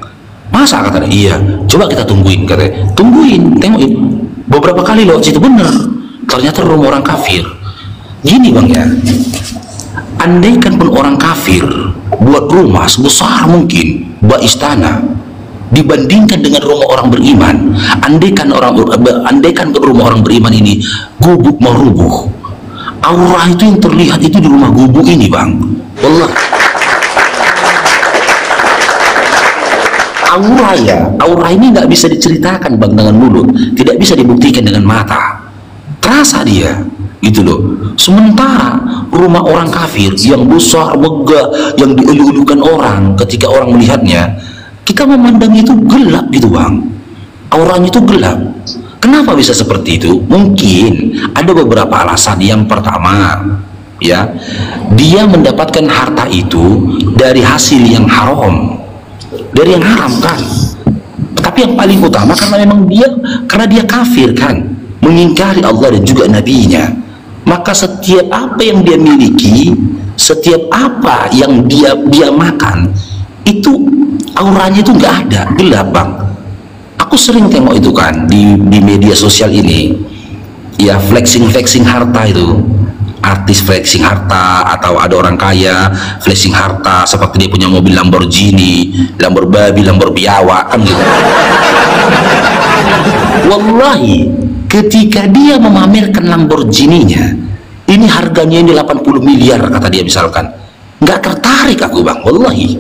Masa kata dia, iya, coba kita tungguin katanya. Tungguin, tengokin. Beberapa kali loh, itu benar. Ternyata rumah orang kafir. Gini bang ya, andaikan pun orang kafir buat rumah sebesar mungkin, buat istana, dibandingkan dengan rumah orang beriman, andaikan rumah orang beriman ini gubuk mau rubuh, aura itu yang terlihat itu di rumah gubuk ini bang. Wallah, aura ini nggak bisa diceritakan bang dengan mulut, tidak bisa dibuktikan dengan mata, terasa dia gitu loh. Sementara rumah orang kafir yang besar megah, yang dielu-elukan orang, ketika orang melihatnya, kita memandang itu gelap gitu bang, auranya itu gelap. Kenapa bisa seperti itu? Mungkin ada beberapa alasan. Yang pertama ya, dia mendapatkan harta itu dari hasil yang haram, dari yang haram kan. Tapi yang paling utama karena dia kafir kan, mengingkari Allah dan juga nabinya. Maka setiap apa yang dia miliki, setiap apa yang dia makan, itu auranya itu nggak ada, gelap bang. Aku sering tengok itu kan di media sosial ini, ya flexing harta itu, artis flexing harta, atau ada orang kaya flexing harta seperti dia punya mobil Lamborghini, Lamborghini biawak kan gitu. Wallahi, ketika dia memamerkan Lamborghini-nya, ini harganya ini 80 miliar kata dia misalkan, nggak tertarik aku bang, wallahi.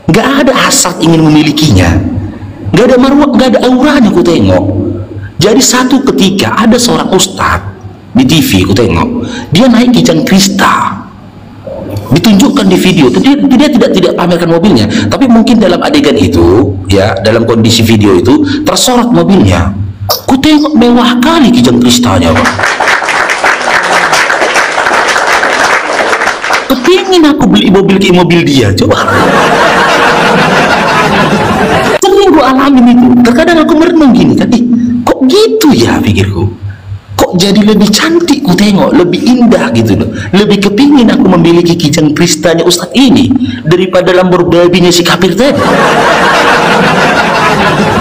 Nggak ada hasrat ingin memilikinya, nggak ada marwah, nggak ada auranya ku tengok. Jadi satu ketika ada seorang ustadz di TV ku tengok, dia naik Kijang Krista, ditunjukkan di video. Dia tidak pamerkan mobilnya, tapi mungkin dalam adegan itu ya, dalam kondisi video itu tersorot mobilnya. Ku tengok mewah kali Kijang Kristanya bang. Kepingin aku beli mobil dia, coba. Sering gue alamin itu. Terkadang aku merenung gini kan, kok gitu ya pikirku. Kok jadi lebih cantik ku tengok, lebih indah gitu loh. Lebih kepingin aku memiliki Kijang Kristanya Ustadz ini daripada Lamborghini si kafir tadi.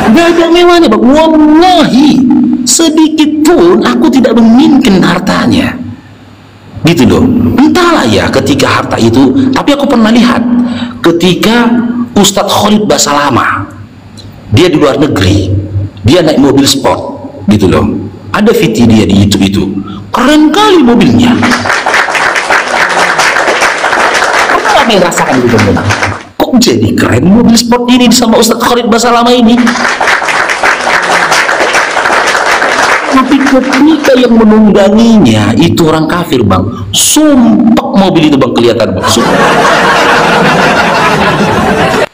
Gak ada mewahnya bang, wallahi sedikit pun aku tidak menginginkan hartanya gitu loh. Entahlah ya ketika harta itu, tapi aku pernah lihat ketika Ustadz Khalid Basalamah, dia di luar negeri, dia naik mobil sport gitu loh. Ada video dia di YouTube itu, keren kali mobilnya. Pernah merasakan gitu bang, kok jadi keren mobil sport ini sama Ustadz Khalid Basalamah ini. Tapi ketika yang menungganginya itu orang kafir bang, sumpah mobil itu bang kelihatan bang,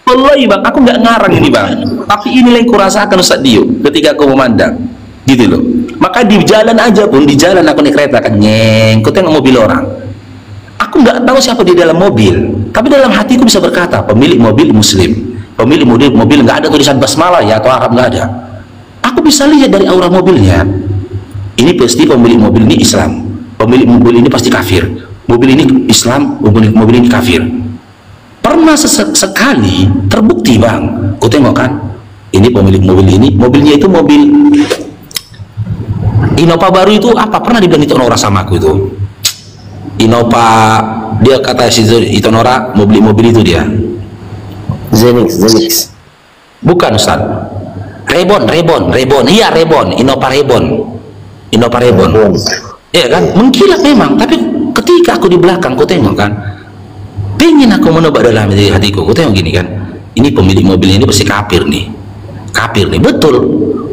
wallahi bang, aku nggak ngarang ini bang, tapi inilah yang kurasakan Ustadz Dio ketika aku memandang gitu loh. Maka di jalan aja pun, di jalan aku naik kereta kan, nyeng, aku tengok mobil orang, aku nggak tahu siapa di dalam mobil, tapi dalam hatiku bisa berkata pemilik mobil muslim, pemilik mobil nggak ada tulisan basmalah ya atau Arab, nggak ada. Aku bisa lihat dari aura mobilnya, ini pasti pemilik mobil ini Islam, pemilik mobil ini pasti kafir, mobil ini Islam, mobil ini kafir. Pernah sekali terbukti bang, ku tengok kan, ini pemilik mobil ini, mobilnya itu mobil Innova baru itu apa, pernah dibilang itu Nora sama aku itu Innova, dia kata itu Nora mau beli mobil itu dia Zenix bukan Ustaz, Rebon, iya Rebon, Innova Rebon, ya kan, mengkilat memang. Tapi ketika aku di belakang, ku tengok kan, pengen aku menebak dalam hatiku, ku tengok gini kan, ini pemilik mobil ini pasti kafir nih, betul.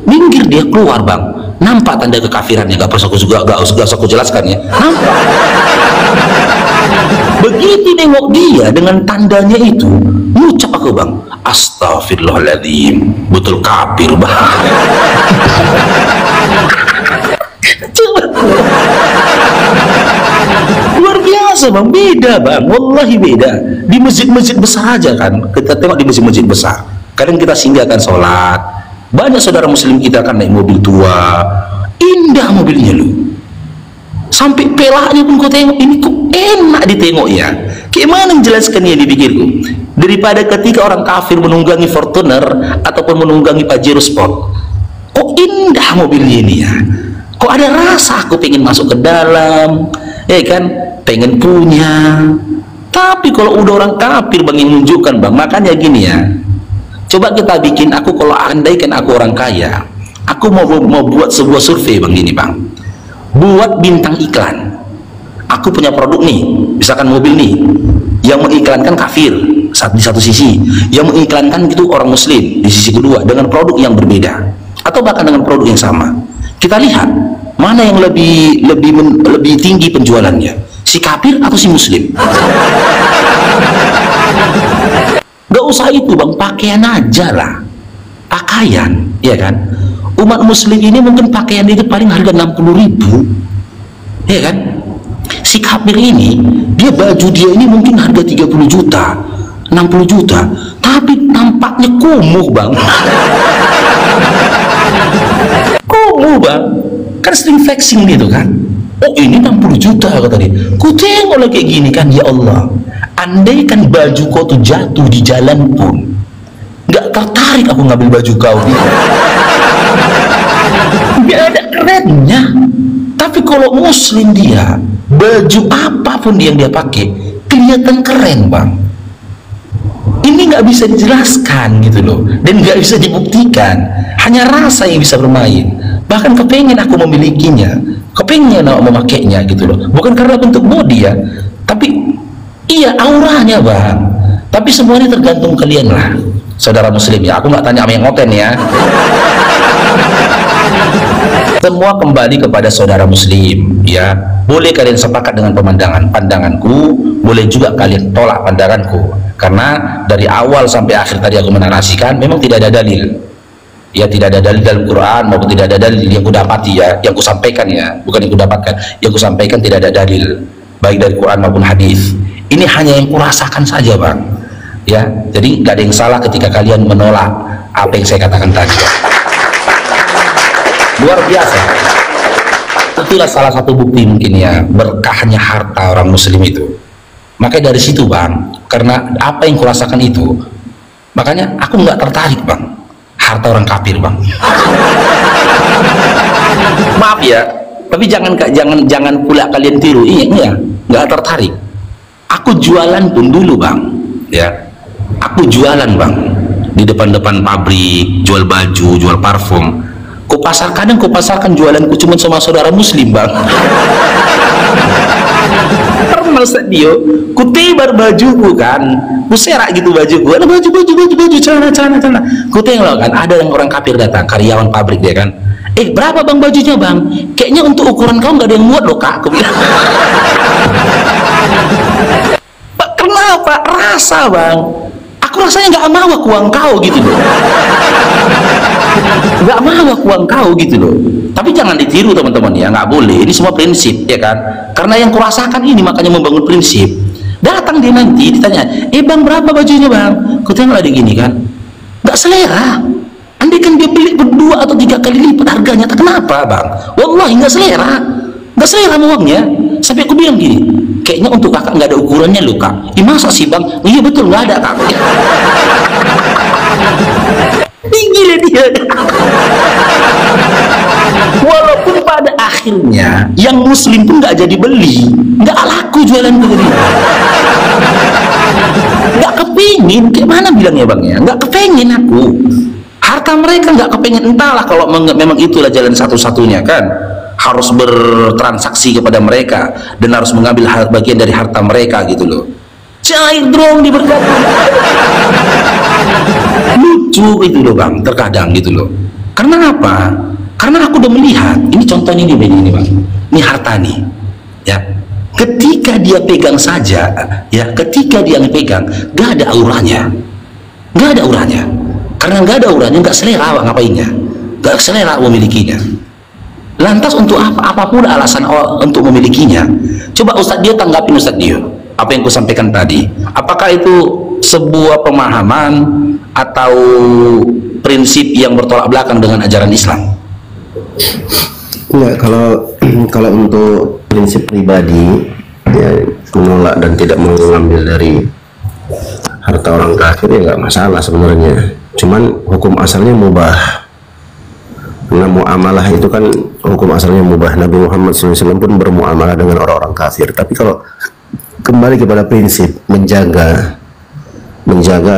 Minggir dia keluar bang, nampak tanda kekafirannya, gak usah aku jelaskan ya, nampak. Begitu nengok dia dengan tandanya itu, ngucap aku bang, astagfirullahaladzim, betul kafir bang. Coba, luar biasa bang, beda bang, wallahi beda. Di masjid-masjid besar aja kan, kita tengok di masjid-masjid besar, kadang kita singgahkan sholat, banyak saudara muslim kita kan naik mobil tua, indah mobilnya lu, sampai pelaknya pun kau tengok, ini kok enak ditengok ya. Gimana menjelaskan ini dipikirku? Daripada ketika orang kafir menunggangi Fortuner ataupun menunggangi Pajero Sport, kok indah mobilnya ini ya, kok ada rasa aku pengen masuk ke dalam, ya kan, pengen punya. Tapi kalau udah orang kafir bang yang menunjukkan bang, makanya gini ya, coba kita bikin, aku kalau andaikan aku orang kaya, aku mau buat sebuah survei bang, gini bang, buat bintang iklan. Aku punya produk nih, misalkan mobil nih, yang mengiklankan kafir di satu sisi, yang mengiklankan itu orang muslim di sisi kedua, dengan produk yang berbeda atau bahkan dengan produk yang sama. Kita lihat mana yang lebih tinggi penjualannya, si kafir atau si muslim. Gak usah itu bang, pakaian aja lah, pakaian, ya kan. Umat muslim ini mungkin pakaian itu paling harga 60.000, ya kan. Si kafir ini, dia baju dia ini mungkin harga 30 juta, 60 juta, tapi tampaknya kumuh bang. Kumuh bang, kan sering flexing gitu kan. Oh ini 60 juta kata dia. Ku tengok kayak gini kan, ya Allah, andaikan baju kau tuh jatuh di jalan pun nggak tertarik aku ngambil baju kau. Nggak ada kerennya. Tapi kalau muslim dia, baju apapun yang dia pakai kelihatan keren bang. Ini nggak bisa dijelaskan gitu loh, dan nggak bisa dibuktikan, hanya rasa yang bisa bermain. Bahkan kepengen aku memilikinya, kepengen aku memakainya gitu loh, bukan karena bentuk body ya, tapi iya auranya bang. Tapi semuanya tergantung kalian lah, saudara muslim ya. Aku nggak tanya sama yang ngoten ya. Semua kembali kepada saudara muslim ya. Boleh kalian sepakat dengan pandanganku, boleh juga kalian tolak pandanganku, karena dari awal sampai akhir tadi aku menarasikan memang tidak ada dalil ya, tidak ada dalil dalam Quran maupun tidak ada dalil yang ku dapati ya, yang ku sampaikan ya, bukan yang ku dapatkan, yang ku sampaikan tidak ada dalil baik dari Quran maupun hadis. Ini hanya yang ku rasakan saja bang ya. Jadi gak ada yang salah ketika kalian menolak apa yang saya katakan tadi. Luar biasa. Itulah salah satu bukti mungkin ya, berkahnya harta orang muslim itu. Makanya dari situ bang, karena apa yang kurasakan itu, makanya aku nggak tertarik bang harta orang kafir bang. Maaf ya, tapi jangan pula kalian tiru. Iya, nggak tertarik. Aku jualan pun dulu bang ya, aku jualan bang di depan pabrik, jual baju, jual parfum. Kadang kupasarkan jualanku cuma sama saudara muslim bang. Pernah Dio, kutebar bajuku kan, kuserak gitu bajuku, ada baju celana. Kutengok kan, ada yang orang kafir datang, karyawan pabrik dia kan. Berapa bang bajunya bang? Kayaknya untuk ukuran kau nggak ada yang muat loh kak. Aku bilang. Kenapa? Rasa bang. Aku rasanya nggak mau aku uang kau gitu loh. Nggak mau aku uang kau gitu loh. Tapi jangan ditiru teman-teman ya, nggak boleh. Ini semua prinsip ya kan. Karena yang kurasakan ini makanya membangun prinsip. Datang dia nanti ditanya, bang berapa bajunya bang? Kau tengok ada gini kan, nggak selera. Andai kan dia beli berdua atau 3 kali lipat harganya, tak kenapa bang? Wallahi nggak selera uangnya. Sampai aku bilang gini, kayaknya untuk kakak nggak ada ukurannya loh kak. Masa sih bang? Iya betul nggak ada kak. Gila dia. Walaupun pada akhirnya yang muslim pun nggak jadi beli, nggak laku jualan begini. Nggak kepingin, kayak mana bilangnya bang ya? Nggak kepingin aku. Harta mereka nggak kepingin, entahlah kalau memang itulah jalan satu-satunya kan. Harus bertransaksi kepada mereka dan harus mengambil bagian dari harta mereka gitu loh. Cair dong diberkati. Lucu itu loh bang, terkadang gitu loh. Karena apa? Karena aku udah melihat, ini contohnya ini bang, ini harta nih, ya. Ketika dia pegang saja, ya, ketika dia pegang, gak ada auranya, karena gak ada auranya, gak selera ngapainnya, gak selera memilikinya. Lantas untuk apapun alasan untuk memilikinya, coba Ustadz dia tanggapin Ustadz dia, apa yang ku sampaikan tadi, apakah itu sebuah pemahaman atau prinsip yang bertolak belakang dengan ajaran Islam? Enggak, kalau untuk prinsip pribadi ya, menolak dan tidak mengambil dari harta orang kafir ya nggak masalah sebenarnya. Cuman hukum asalnya mubah. Karena muamalah itu kan hukum asalnya mubah. Nabi Muhammad SAW pun bermuamalah dengan orang-orang kafir. Tapi kalau kembali kepada prinsip menjaga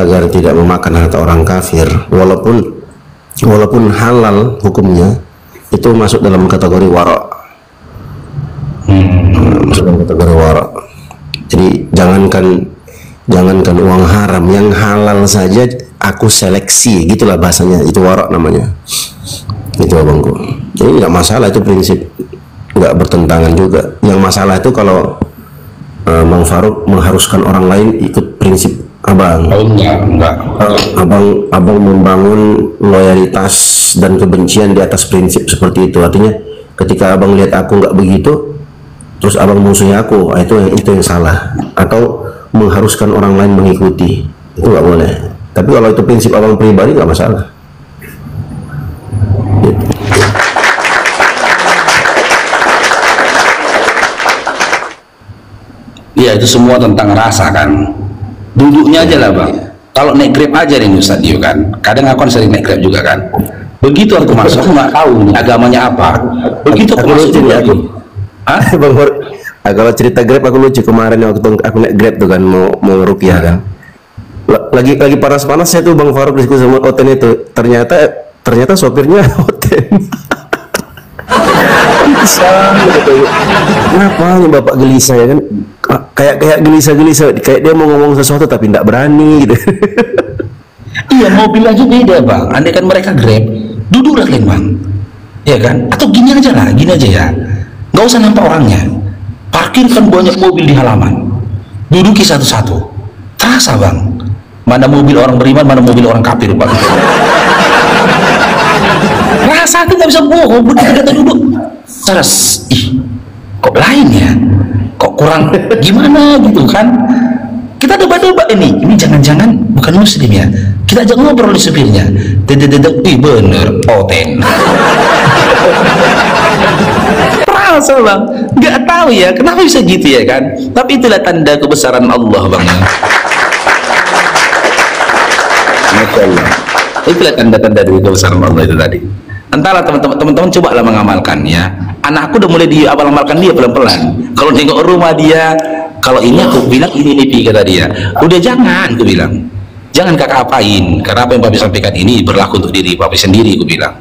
agar tidak memakan harta orang kafir, walaupun halal hukumnya, itu masuk dalam kategori wara'. Masuk dalam kategori wara'. Jadi jangankan uang haram, yang halal saja aku seleksi, gitulah bahasanya, itu wara' namanya. Itu abangku. Jadi nggak masalah, itu prinsip, nggak bertentangan juga. Yang masalah itu kalau Bang Farouk mengharuskan orang lain ikut prinsip abang. Oh enggak. Abang membangun loyalitas dan kebencian di atas prinsip seperti itu. Artinya ketika abang lihat aku nggak begitu, terus abang musuhi aku, itu yang salah. Atau mengharuskan orang lain mengikuti, itu nggak boleh. Tapi kalau itu prinsip abang pribadi nggak masalah. Gitu. Ya itu semua tentang rasa kan. Duduknya aja lah bang. Kalau naik Grab aja nih Ustaz Dio kan. Kadang aku sering naik Grab juga kan. Begitu aku masuk, aku nggak tahu nih agamanya apa. Begitu aku masuk dulu lagi. Hah? Bang Hor, kalau cerita Grab aku lucu kemarin waktu aku naik Grab tuh kan mau rupiah kan. Lagi panas-panasnya tuh Bang Farouk diskusi sama Oten itu. Ternyata sopirnya Oten. Kenapa nih Bapak gelisah ya kan? Kayak gelisah, kayak dia mau ngomong sesuatu tapi tidak berani gitu. Iya, mobil aja beda bang. Andai kan mereka Grab, duduklah kalian bang, ya kan? Atau gini aja ya, nggak usah nampak orangnya, parkirkan banyak mobil di halaman, duduki satu-satu, terasa bang, mana mobil orang beriman, mana mobil orang kafir bang. Rasa itu nggak bisa bohong, bener kata duduk, terus, kok lain ya? Kok kurang gimana gitu kan? Kita debat-debat ini jangan-jangan bukan muslim ya, kita ajak ngobrol di supirnya, bener Oten. Terasa bang, nggak tahu ya kenapa bisa gitu ya kan, tapi itulah tanda kebesaran Allah bang. Masya Allah, itulah tanda-tanda dari kebesaran Allah itu tadi. Entahlah teman-teman coba lah mengamalkan ya. Anakku udah mulai amalkan dia pelan-pelan. Kalau nengok rumah dia, kalau ini aku bilang ini kata dia. Udah jangan, aku bilang. Jangan kakak apain, karena apa yang papi sampaikan ini berlaku untuk diri papi sendiri, aku bilang.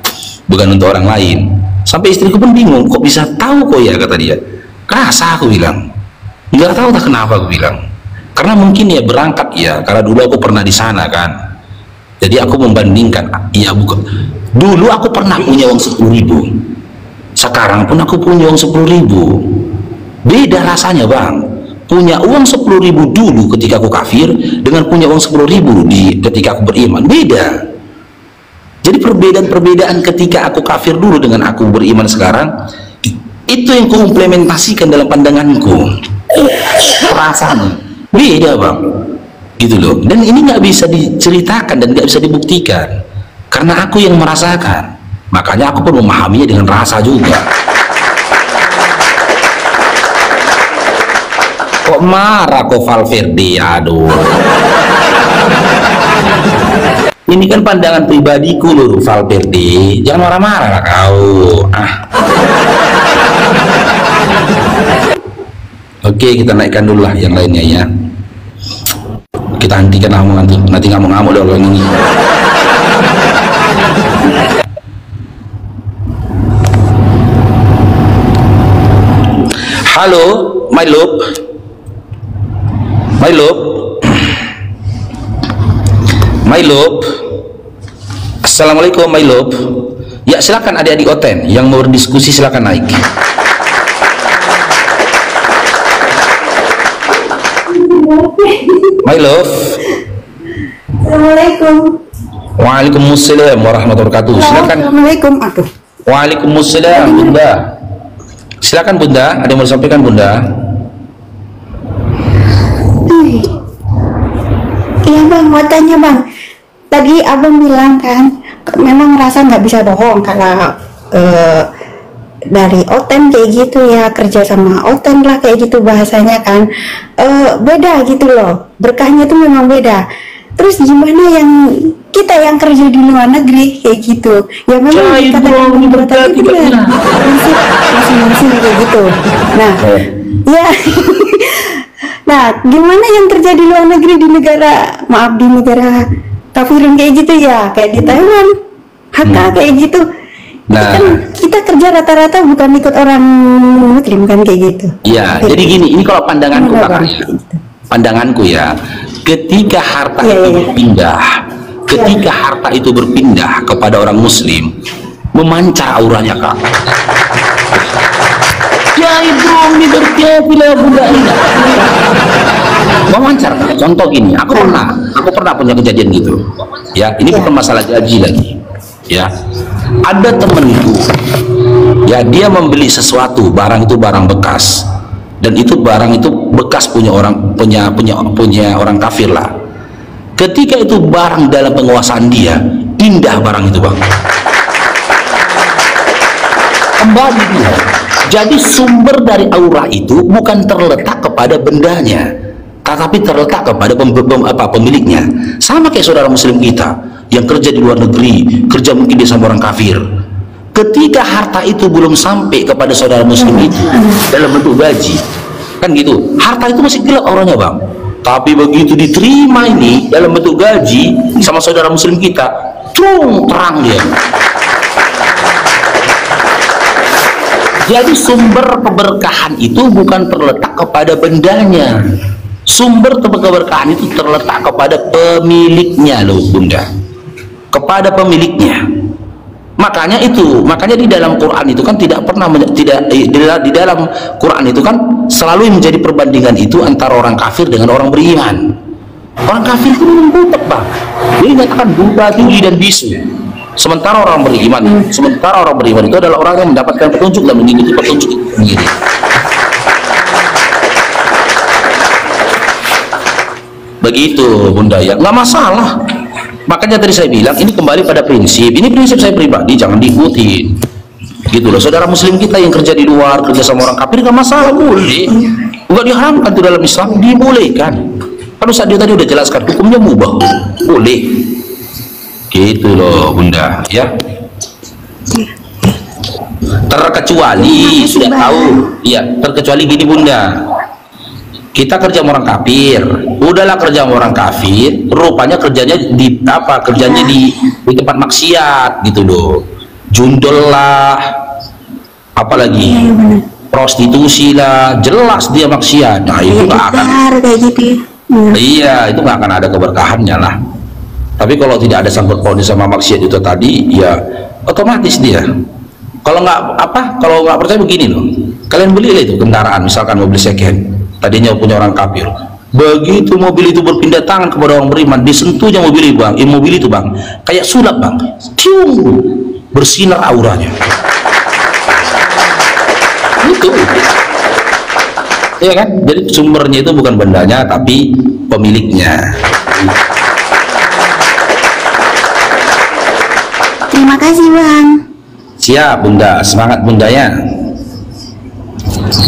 Bukan untuk orang lain. Sampai istriku pun bingung, kok bisa tahu kok ya kata dia. Kerasa aku bilang. Nggak tahu tak kenapa aku bilang. Karena mungkin ya berangkat ya, karena dulu aku pernah di sana kan. Jadi aku membandingkan, ya bukan. Dulu aku pernah punya uang 10.000. Sekarang pun aku punya uang 10.000. Beda rasanya bang. Punya uang 10.000 dulu ketika aku kafir dengan punya uang 10.000 ketika aku beriman, beda. Jadi perbedaan ketika aku kafir dulu dengan aku beriman sekarang, itu yang kuimplementasikan dalam pandanganku. Rasanya beda bang, gitu loh. Dan ini nggak bisa diceritakan dan nggak bisa dibuktikan. Karena aku yang merasakan, makanya aku pun memahaminya dengan rasa juga. Kok marah kok Valverde, aduh. Ini kan pandangan pribadiku loh Valverde, jangan marah-marah lah kau. Oke, kita naikkan dulu lah yang lainnya ya. Kita hentikan nanti ngamuk-ngamuk dong ini. Halo, my love. Assalamualaikum my love. Ya silakan adik-adik Oten yang mau berdiskusi silakan naik. My love. Assalamualaikum. Waalaikumsalam warahmatullahi wabarakatuh. Silakan. Assalamualaikum. Aduh. Waalaikumsalam Bunda. Silakan Bunda, ada yang mau disampaikan Bunda? Iya bang, mau tanya bang. Tadi abang bilang kan, memang rasa nggak bisa bohong kalau dari OTEN kayak gitu ya, kerja sama OTEN lah kayak gitu bahasanya kan. Beda gitu loh, berkahnya tuh memang beda. Terus gimana yang kita yang kerja di luar negeri kayak gitu ya, memang dikatakan berkah itu benar, masing-masing kayak gitu. Nah ya nah gimana yang kerja di luar negeri, di negara, maaf, di negara kafirin kayak gitu ya, kayak di Taiwan, Hakka kayak gitu. Nah, kita kerja rata-rata bukan ikut orang muslim kan kayak gitu. Iya, jadi gini, ini kalau pandanganku Gimana, kakaknya, pandanganku ya, ketika harta itu berpindah, ketika harta itu berpindah kepada orang muslim, memancar auranya kak. Ya ibu, ini berpilah bunda ini. Memancar kak. Contoh gini, aku pernah punya kejadian gitu. Ya, ini bukan masalah gaji lagi. Ya, ada temenku, ya dia membeli sesuatu, barang itu barang bekas, dan itu barang itu bekas punya orang orang kafir lah. Ketika itu barang dalam penguasaan dia, pindah barang itu bang, kembali dia. Jadi sumber dari aura itu bukan terletak kepada bendanya, tetapi terletak kepada pemiliknya. Sama kayak saudara muslim kita yang kerja di luar negeri, kerja mungkin dia sama orang kafir. Ketika harta itu belum sampai kepada saudara muslim itu dalam bentuk gaji, kan gitu, harta itu masih gelap auranya bang. Tapi begitu diterima ini dalam bentuk gaji sama saudara muslim kita, terang dia. Jadi sumber keberkahan itu bukan terletak kepada bendanya, sumber keberkahan itu terletak kepada pemiliknya loh bunda, kepada pemiliknya. Makanya di dalam Quran itu kan tidak pernah di dalam Quran itu kan selalu menjadi perbandingan itu antara orang kafir dengan orang beriman. Orang kafir itu minum butek bang, dia mengatakan Buddha, tinggi dan bisu. Sementara orang beriman itu adalah orang yang mendapatkan petunjuk dan mengikuti petunjuk itu sendiri. Begitu bunda ya, nggak masalah. Makanya tadi saya bilang ini kembali pada prinsip, ini prinsip saya pribadi, jangan diikuti gitu loh. Saudara muslim kita yang kerja di luar, kerja sama orang kafir nggak masalah, boleh, nggak diharamkan tuh dalam Islam, dibolehkan. Kalau dia tadi udah jelaskan hukumnya mubah, boleh gitu loh bunda ya. Terkecuali sudah tahu ya, terkecuali gini bunda, kita kerja sama orang kafir, udahlah kerja sama orang kafir, rupanya kerjanya di tempat maksiat gitu loh, jundel lah, apalagi prostitusi lah, jelas dia maksiat. Nah itu nggak akan kayak gitu ya. Iya, itu nggak akan ada keberkahannya lah. Tapi kalau tidak ada sangkut pautnya sama maksiat itu tadi, ya otomatis dia. Kalau nggak percaya begini loh, kalian beli itu kendaraan, misalkan mobil second, tadinya punya orang kafir, begitu mobil itu berpindah tangan kepada orang beriman, disentuhnya mobil itu bang, kayak sulap bang, tiung, bersinar auranya. Itu, ya kan? Jadi sumbernya itu bukan bendanya, tapi pemiliknya. Terima kasih bang. Siap bunda, semangat bundanya.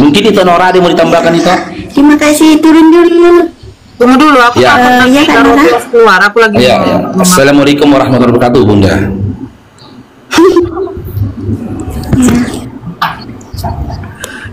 Mungkin itu Nora ada mau ditambahkan itu? Terima kasih, turun dulu. Tunggu dulu, aku Ya. takut Iya, Kak taruh Nora. terus keluar. Aku lagi Ya, mau- ya. mau- Assalamualaikum warahmatullahi wabarakatuh bunda.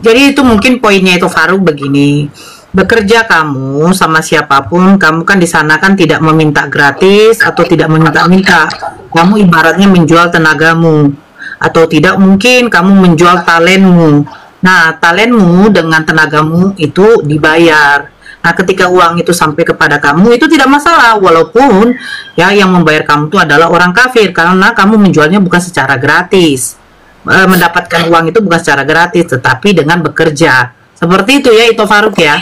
Jadi itu mungkin poinnya itu Faruk begini. Bekerja kamu sama siapapun, kamu kan di sana kan tidak meminta gratis atau tidak meminta-minta. Kamu ibaratnya menjual tenagamu, atau tidak mungkin kamu menjual talentmu. Nah, talentmu dengan tenagamu itu dibayar. Nah, ketika uang itu sampai kepada kamu itu tidak masalah, walaupun ya yang membayar kamu itu adalah orang kafir, karena kamu menjualnya bukan secara gratis. Mendapatkan uang itu bukan secara gratis, tetapi dengan bekerja. Seperti itu ya, itu Faruk ya.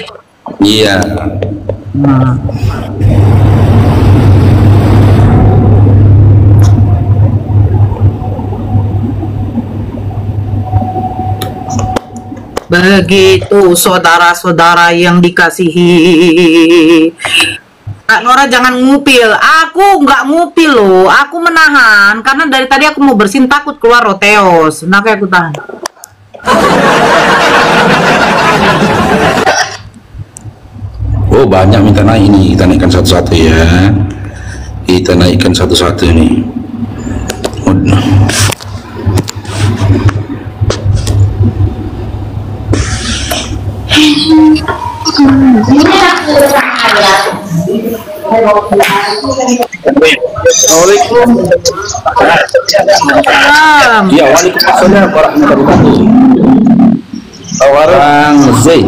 Iya. Begitu saudara-saudara yang dikasihi. Kak Nora jangan ngupil. Aku nggak ngupil loh. Aku menahan karena dari tadi aku mau bersin takut keluar roteos. Nah kayak aku tahan. Oh, banyak minta naik nih. Kita naikkan satu-satu ya. Kita naikkan satu-satu nih. Ya, waalaikumsalam warahmatullahi wabarakatuh. Bang Zain.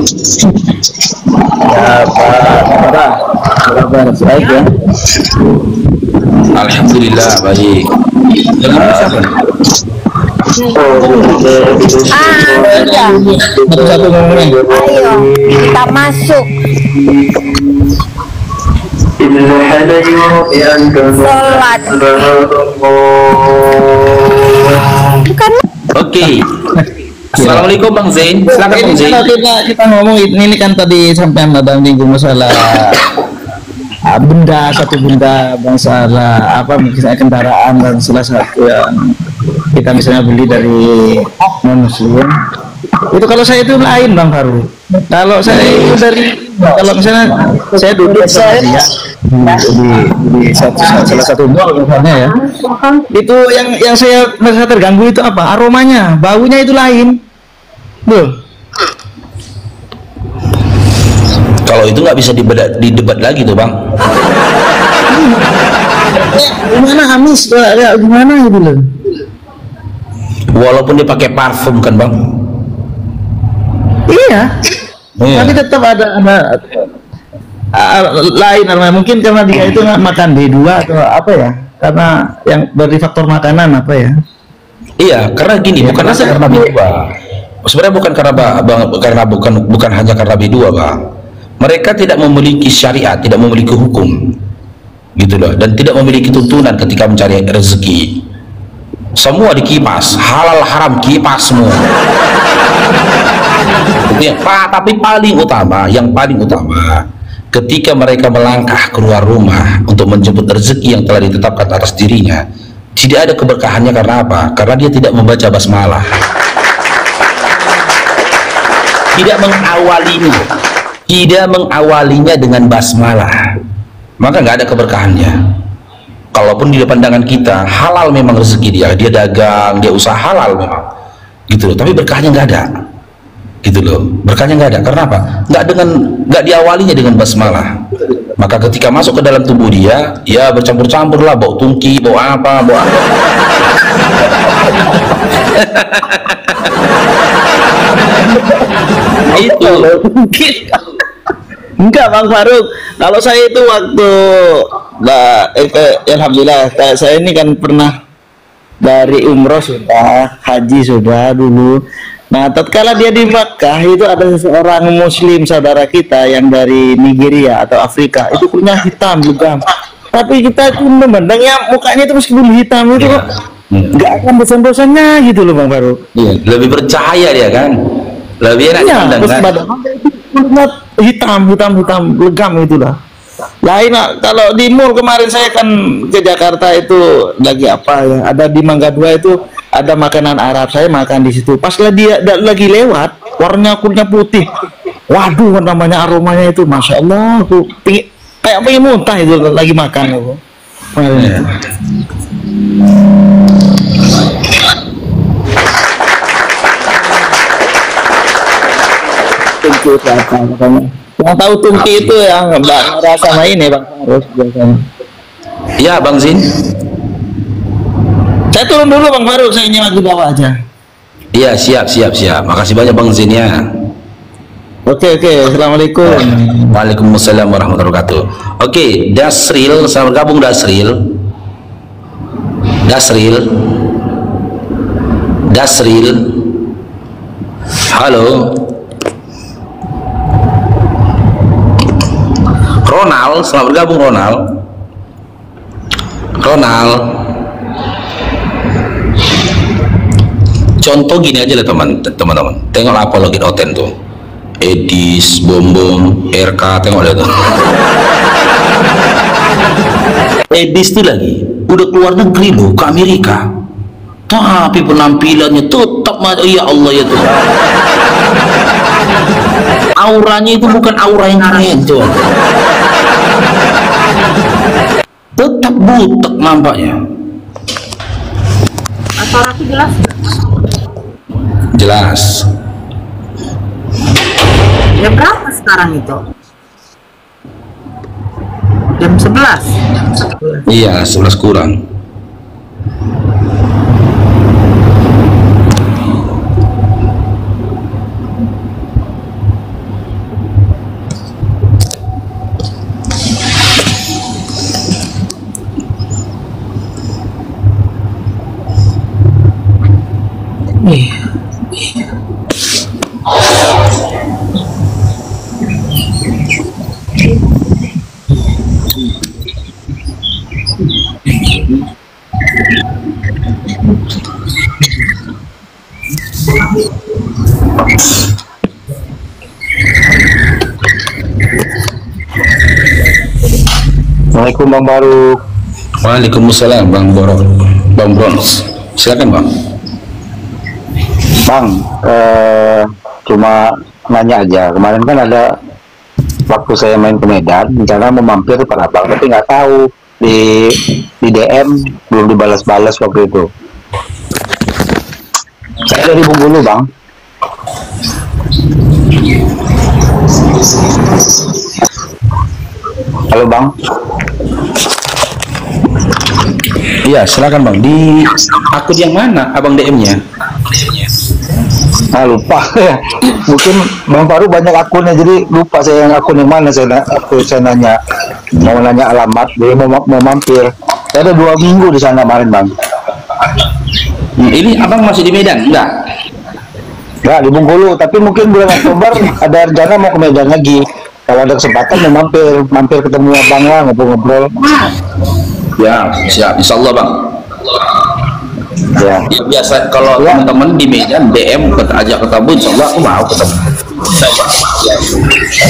Ya, Pak. Kabar baik ya. Alhamdulillah baik. Dengan siapa? Iya. Satu ngomongnya. Ayo, kita masuk. Sholat. Bukan. Oke. Assalamualaikum Bang Zain. Silakan Bang Zain. Kita ngomong ini kan tadi sampai ada minggu masalah benda, satu benda masalah apa misalnya kendaraan dan salah satu yang kita misalnya beli dari non muslim itu. Kalau saya itu lain Bang Faru. Kalau saya itu kalau misalnya saya duduk sama dia di salah satu mall misalnya ya, itu yang saya merasa terganggu itu apa, aromanya, baunya itu lain. Kalau itu nggak bisa didebat lagi tuh Bang. Gimana amis ya, gimana gitu loh. Walaupun dia pakai parfum kan Bang. Iya. Tapi tetap ada lain namanya. Mungkin karena dia itu nggak makan B2 atau apa ya, karena yang dari faktor makanan apa ya. Iya, karena gini, bukan hanya karena B2. Sebenarnya bukan hanya karena B2 Bang. Mereka tidak memiliki syariat, tidak memiliki hukum gitu loh, dan tidak memiliki tuntunan ketika mencari rezeki. Semua dikipas, halal haram kipas semua. Tapi yang paling utama ketika mereka melangkah keluar rumah untuk menjemput rezeki yang telah ditetapkan atas dirinya, tidak ada keberkahannya. Karena apa? Karena dia tidak membaca basmalah, tidak mengawalinya dengan basmalah, maka nggak ada keberkahannya. Kalaupun di pandangan kita halal memang rezeki dia dagang, dia usaha halal memang gitu loh, tapi berkahnya nggak ada gitu loh, berkahnya nggak ada. Karena apa? Nggak diawalinya dengan basmalah. Maka ketika masuk ke dalam tubuh dia, ya bercampur-campur lah, bau tungki, bau apa. Itu enggak Bang Faruk, kalau saya itu waktu alhamdulillah saya ini kan pernah dari umroh sudah, haji sudah dulu. Nah, tatkala dia di Makkah itu ada seseorang muslim saudara kita yang dari Nigeria atau Afrika, itu kulitnya hitam juga. Tapi kita itu memandangnya mukanya itu meskipun hitam itu nggak akan bosan-bosannya gitu loh Bang Faruk. Iya, lebih bercahaya dia kan, lebih enak dipandang kan. Kulitnya hitam legam itulah. Lain kalau di mall kemarin saya kan ke Jakarta itu lagi apa ya, ada di Mangga 2 itu ada makanan Arab, saya makan di situ. Pas dia lagi lewat, warnanya kulitnya putih. Waduh, namanya aromanya itu, masya Allah, aku kayak pengen muntah itu lagi makan aku. Yang tahu tungki itu yang nggak sama ini Bang Faruk biasanya. Iya Bang Zin. Saya turun dulu Bang Faruk, saya nyimak di bawah aja. Iya siap. Makasih banyak Bang Zin ya. Oke. Assalamualaikum. Waalaikumsalam warahmatullahi wabarakatuh. Oke, Dasril, selamat gabung Dasril. Halo. Ronald, selamat gabung Ronald. Contoh gini aja lah teman-teman. Tengok apa login Oten tuh. Edis, Bom, RK, tengok lihat tuh. Edis tuh lagi udah keluar negeri loh, ke Amerika. tapi penampilannya tetap, ya Allah ya Tuhan, auranya itu bukan aura yang keren tuh, tetap butek nampaknya. Suaraku jelas? Jelas. Jam berapa sekarang itu? Jam 11? Iya, 11 kurang. Assalamualaikum Bang Baru. Waalaikumsalam Bang Borok, Bang Brons. Silakan Bang. Bang, cuma nanya aja. Kemarin kan ada waktu saya main ke Medan, rencana mau mampir ke Abang, tapi nggak tahu di DM belum dibalas-balas waktu itu. Saya dari Bengkulu Bang. Halo Bang. Iya, silakan Bang. Di akun yang mana Abang DM-nya? Ah, lupa ya. Mungkin Bang Faru banyak akunnya, jadi lupa saya yang akun yang mana. Saya nanya, mau nanya alamat, jadi mau mampir. Saya ada 2 minggu di sana kemarin Bang. Ini Abang masih di Medan? Enggak? Enggak, di Bengkulu. Tapi mungkin bulan Oktober ada rencana mau ke Medan lagi. Kalau ada kesempatan mau mampir ketemu Abang lah, ngobrol-ngobrol. Ya, siap. Insya Allah Bang. Ya. Ya, biasa kalau teman-teman di Medan DM ajak ketemu, insya Allah aku mau ketemu.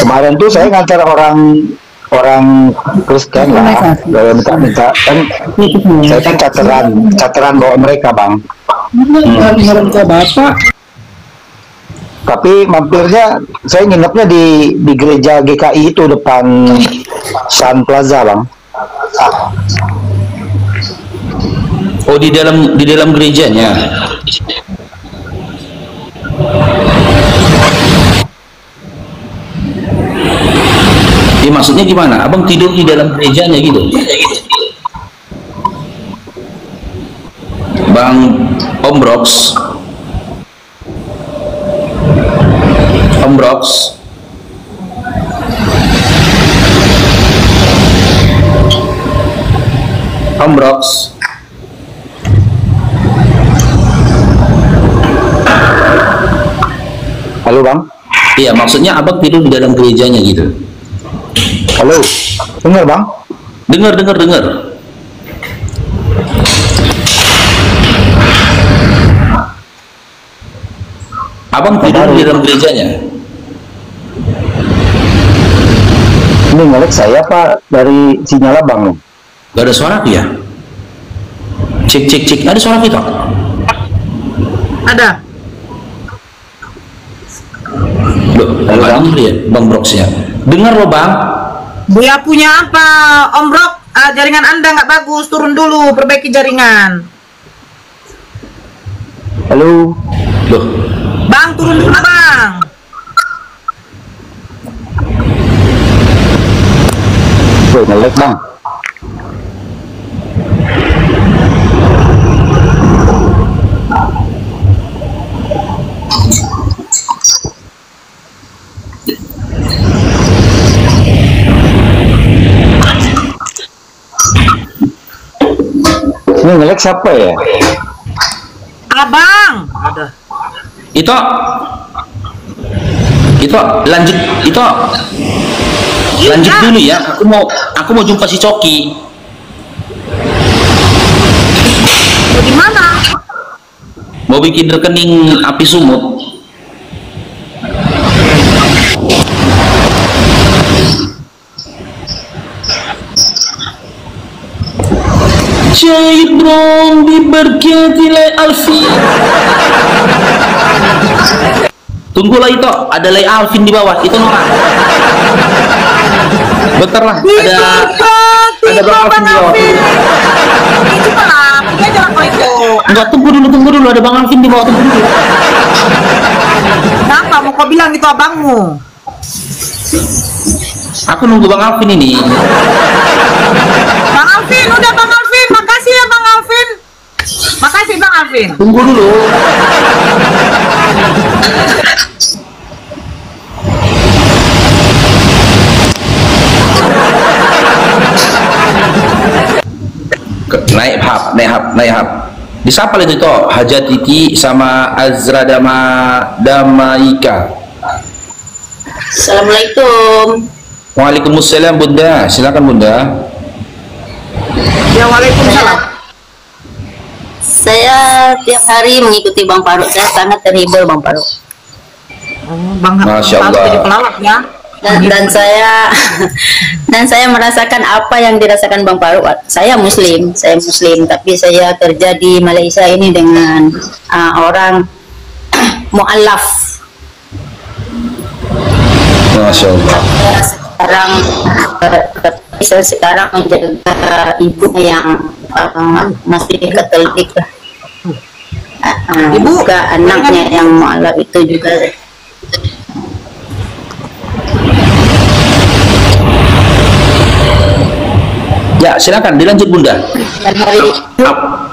Kemarin tuh saya ngantar orang Kristen lah, minta kan, saya kan cateran bawa mereka Bang. Bapak. Tapi mampirnya saya nginepnya di gereja GKI itu depan Sun Plaza Bang. Oh, di dalam gerejanya. Ya, maksudnya gimana? Abang tidur di dalam gerejanya gitu? Bang Om Brox. Om Brox. Om Brox. Halo Bang. Iya, maksudnya Abang tidur di dalam gerejanya gitu. Halo. Dengar Bang? Dengar. Abang tidur di dalam gerejanya. Ini ngelek saya Pak dari sinyal Abang nih. Gak ada suara ya? Cek. Ada suara kita? Ada. Loh, nggak denger ya Bang Brox ya? Dengar loh Bang. Dia punya apa? Om Brok, jaringan Anda nggak bagus. Turun dulu, perbaiki jaringan. Halo. Loh, Bang, turun dulu Bang. Woi, ngelek Bang. Ini ngelek siapa ya? Abang. Ada. itu lanjut dulu ya. Aku mau jumpa si Coki. Bagaimana? Mau bikin rekening api sumut. Cairong diberkatilah Alfi. Tunggulah itu, ada Lay Alvin di bawah, itu Nora. Bentar lah, ada Bang Alvin di bawah. Itu malah, dia jangan kau itu. Enggak, tunggu dulu, ada Bang Alvin di bawah, tunggu dulu. Kenapa mau kau bilang itu abangmu? Aku nunggu Bang Alvin ini. Bang Alvin, udah Bang Alvin, makasih ya Bang Alvin. Makasih Bang Alvin. Tunggu dulu. Naik hap. Di siapa itu toh? Haja Titi sama Azra Damaika. Assalamualaikum. Waalaikumsalam Bunda. Silakan Bunda. Ya waalaikumsalam. Saya tiap hari mengikuti Bang Faruk. Saya sangat terhibur Bang Faruk. Oh, Bang Masya Faruk Allah. jadi pelawak ya. Dan saya merasakan apa yang dirasakan Bang Faruk. Saya Muslim, tapi saya kerja di Malaysia ini dengan orang mu'alaf. Masya Allah. Saya sekarang menjaga ibu yang masih Katolik. Ibu juga anaknya yang mu'alaf itu juga. Ya, silakan dilanjut Bunda. Dan hari itu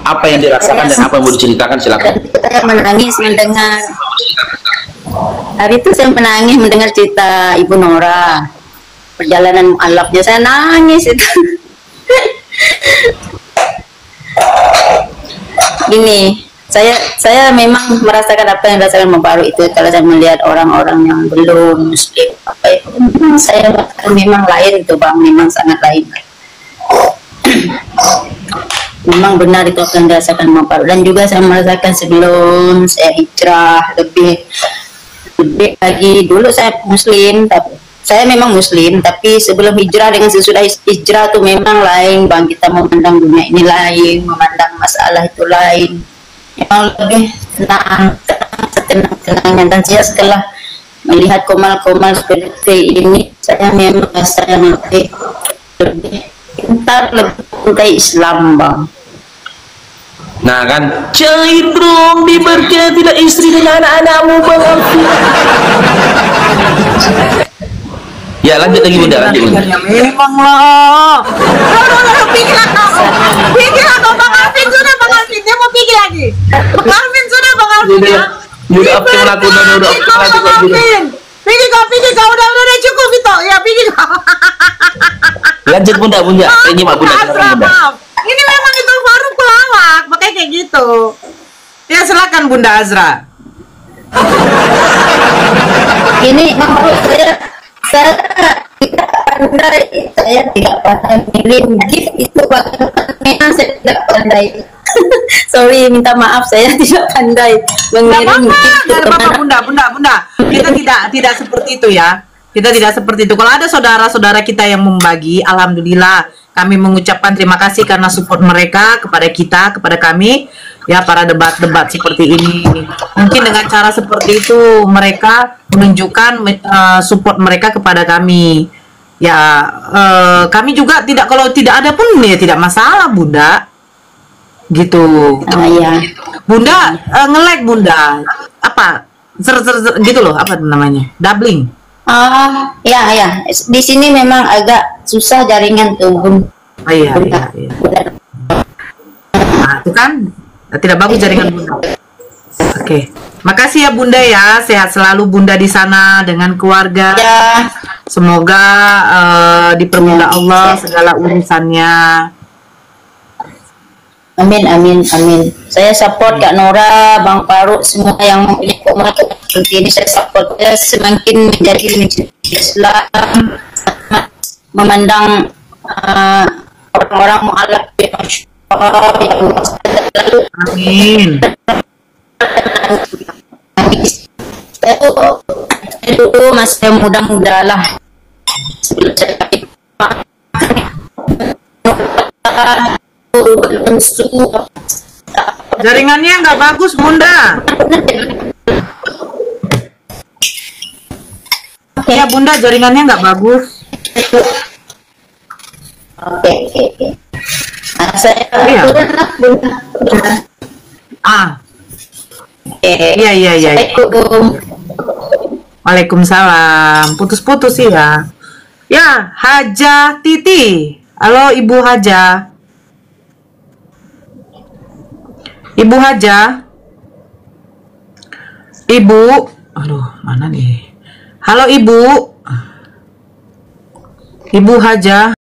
Apa yang dirasakan dan apa yang mau diceritakan, silakan. saya menangis mendengar. Hari itu saya menangis mendengar cerita Ibu Nora, perjalanan mu'alafnya. Saya nangis itu. Gini, saya memang merasakan apa yang dirasakan Bang Faruk itu. Kalau saya melihat orang-orang yang belum Muslim, apa itu, saya memang lain itu Bang, memang sangat lain. Memang benar itu akan dirasakan Bang Faruk. Dan juga saya merasakan sebelum saya hijrah lebih lagi. Dulu saya Muslim, tapi saya memang Muslim, tapi sebelum hijrah dengan sesudah hijrah itu memang lain Bang. Kita memandang dunia ini lain, memandang masalah itu lain. Memang lebih tenang-tenangnya. Dan saya setelah melihat komal-komal seperti ini, saya memang saya lebih pintar, lebih mencintai Islam Bang. Nah kan, Cairong diberkatilah istri dan anak-anakmu Bang Alfi. Ya lanjut lagi Bunda, lanjut Bunda. Ya memang lah. Pikirlah kau Bang Alvin sudah Bang Alvin, dia mau pikir lagi. Bang Alvin sudah Bang Alvin ya. Udah aktif lagu, udah aktif lagu kok gitu. Pikir kau udah cukup itu. Ya pikir kau. Lanjut Bunda, ini Mak Bunda, silakan Bunda. Ini memang itu Faruk pelawak, makanya kayak gitu. Ya silakan Bunda Azra. Ini saya tidak pandai, saya tidak pandai ngirim gift itu bahkan saya tidak pandai. Sorry, minta maaf, saya tidak pandai mengirim gift. Gak apa-apa Bunda. Kita tidak seperti itu ya. Kita tidak seperti itu. Kalau ada saudara-saudara kita yang membagi, alhamdulillah kami mengucapkan terima kasih karena support mereka kepada kita, kepada kami ya, para debat-debat seperti ini. Mungkin dengan cara seperti itu mereka menunjukkan support mereka kepada kami. Ya, kami juga tidak, kalau tidak ada pun ya tidak masalah Bunda. Gitu. Ya. Bunda nge-lag Bunda. Apa? Gitu loh, apa namanya? Doubling. Ya. Di sini memang agak susah jaringan tuh, Bun. Oh iya. Nah, itu kan tidak bagus jaringan Bunda. Oke. Makasih ya Bunda ya. Sehat selalu Bunda di sana dengan keluarga. Ya. Semoga dipermudah Allah segala urusannya. Amin. Saya support Kak Nora, Bang Faruk, semua yang mempunyai komunitas seperti ini. Saya support. Saya semakin menjadi Islam, memandang orang-orang mu'alaf yang Amin. saya dulu masih muda-muda lah. Sebelum saya Jaringannya nggak bagus, Bunda. Ya, Bunda, jaringannya nggak bagus. Oke. Saya Iya. Bunda. Iya. Assalamualaikum. Waalaikumsalam. Putus-putus sih ya. Ya, Haja Titi. Halo, Ibu Haja. Ibu Haja. Ibu. Aduh, mana nih? Halo, Ibu. Ibu Haja.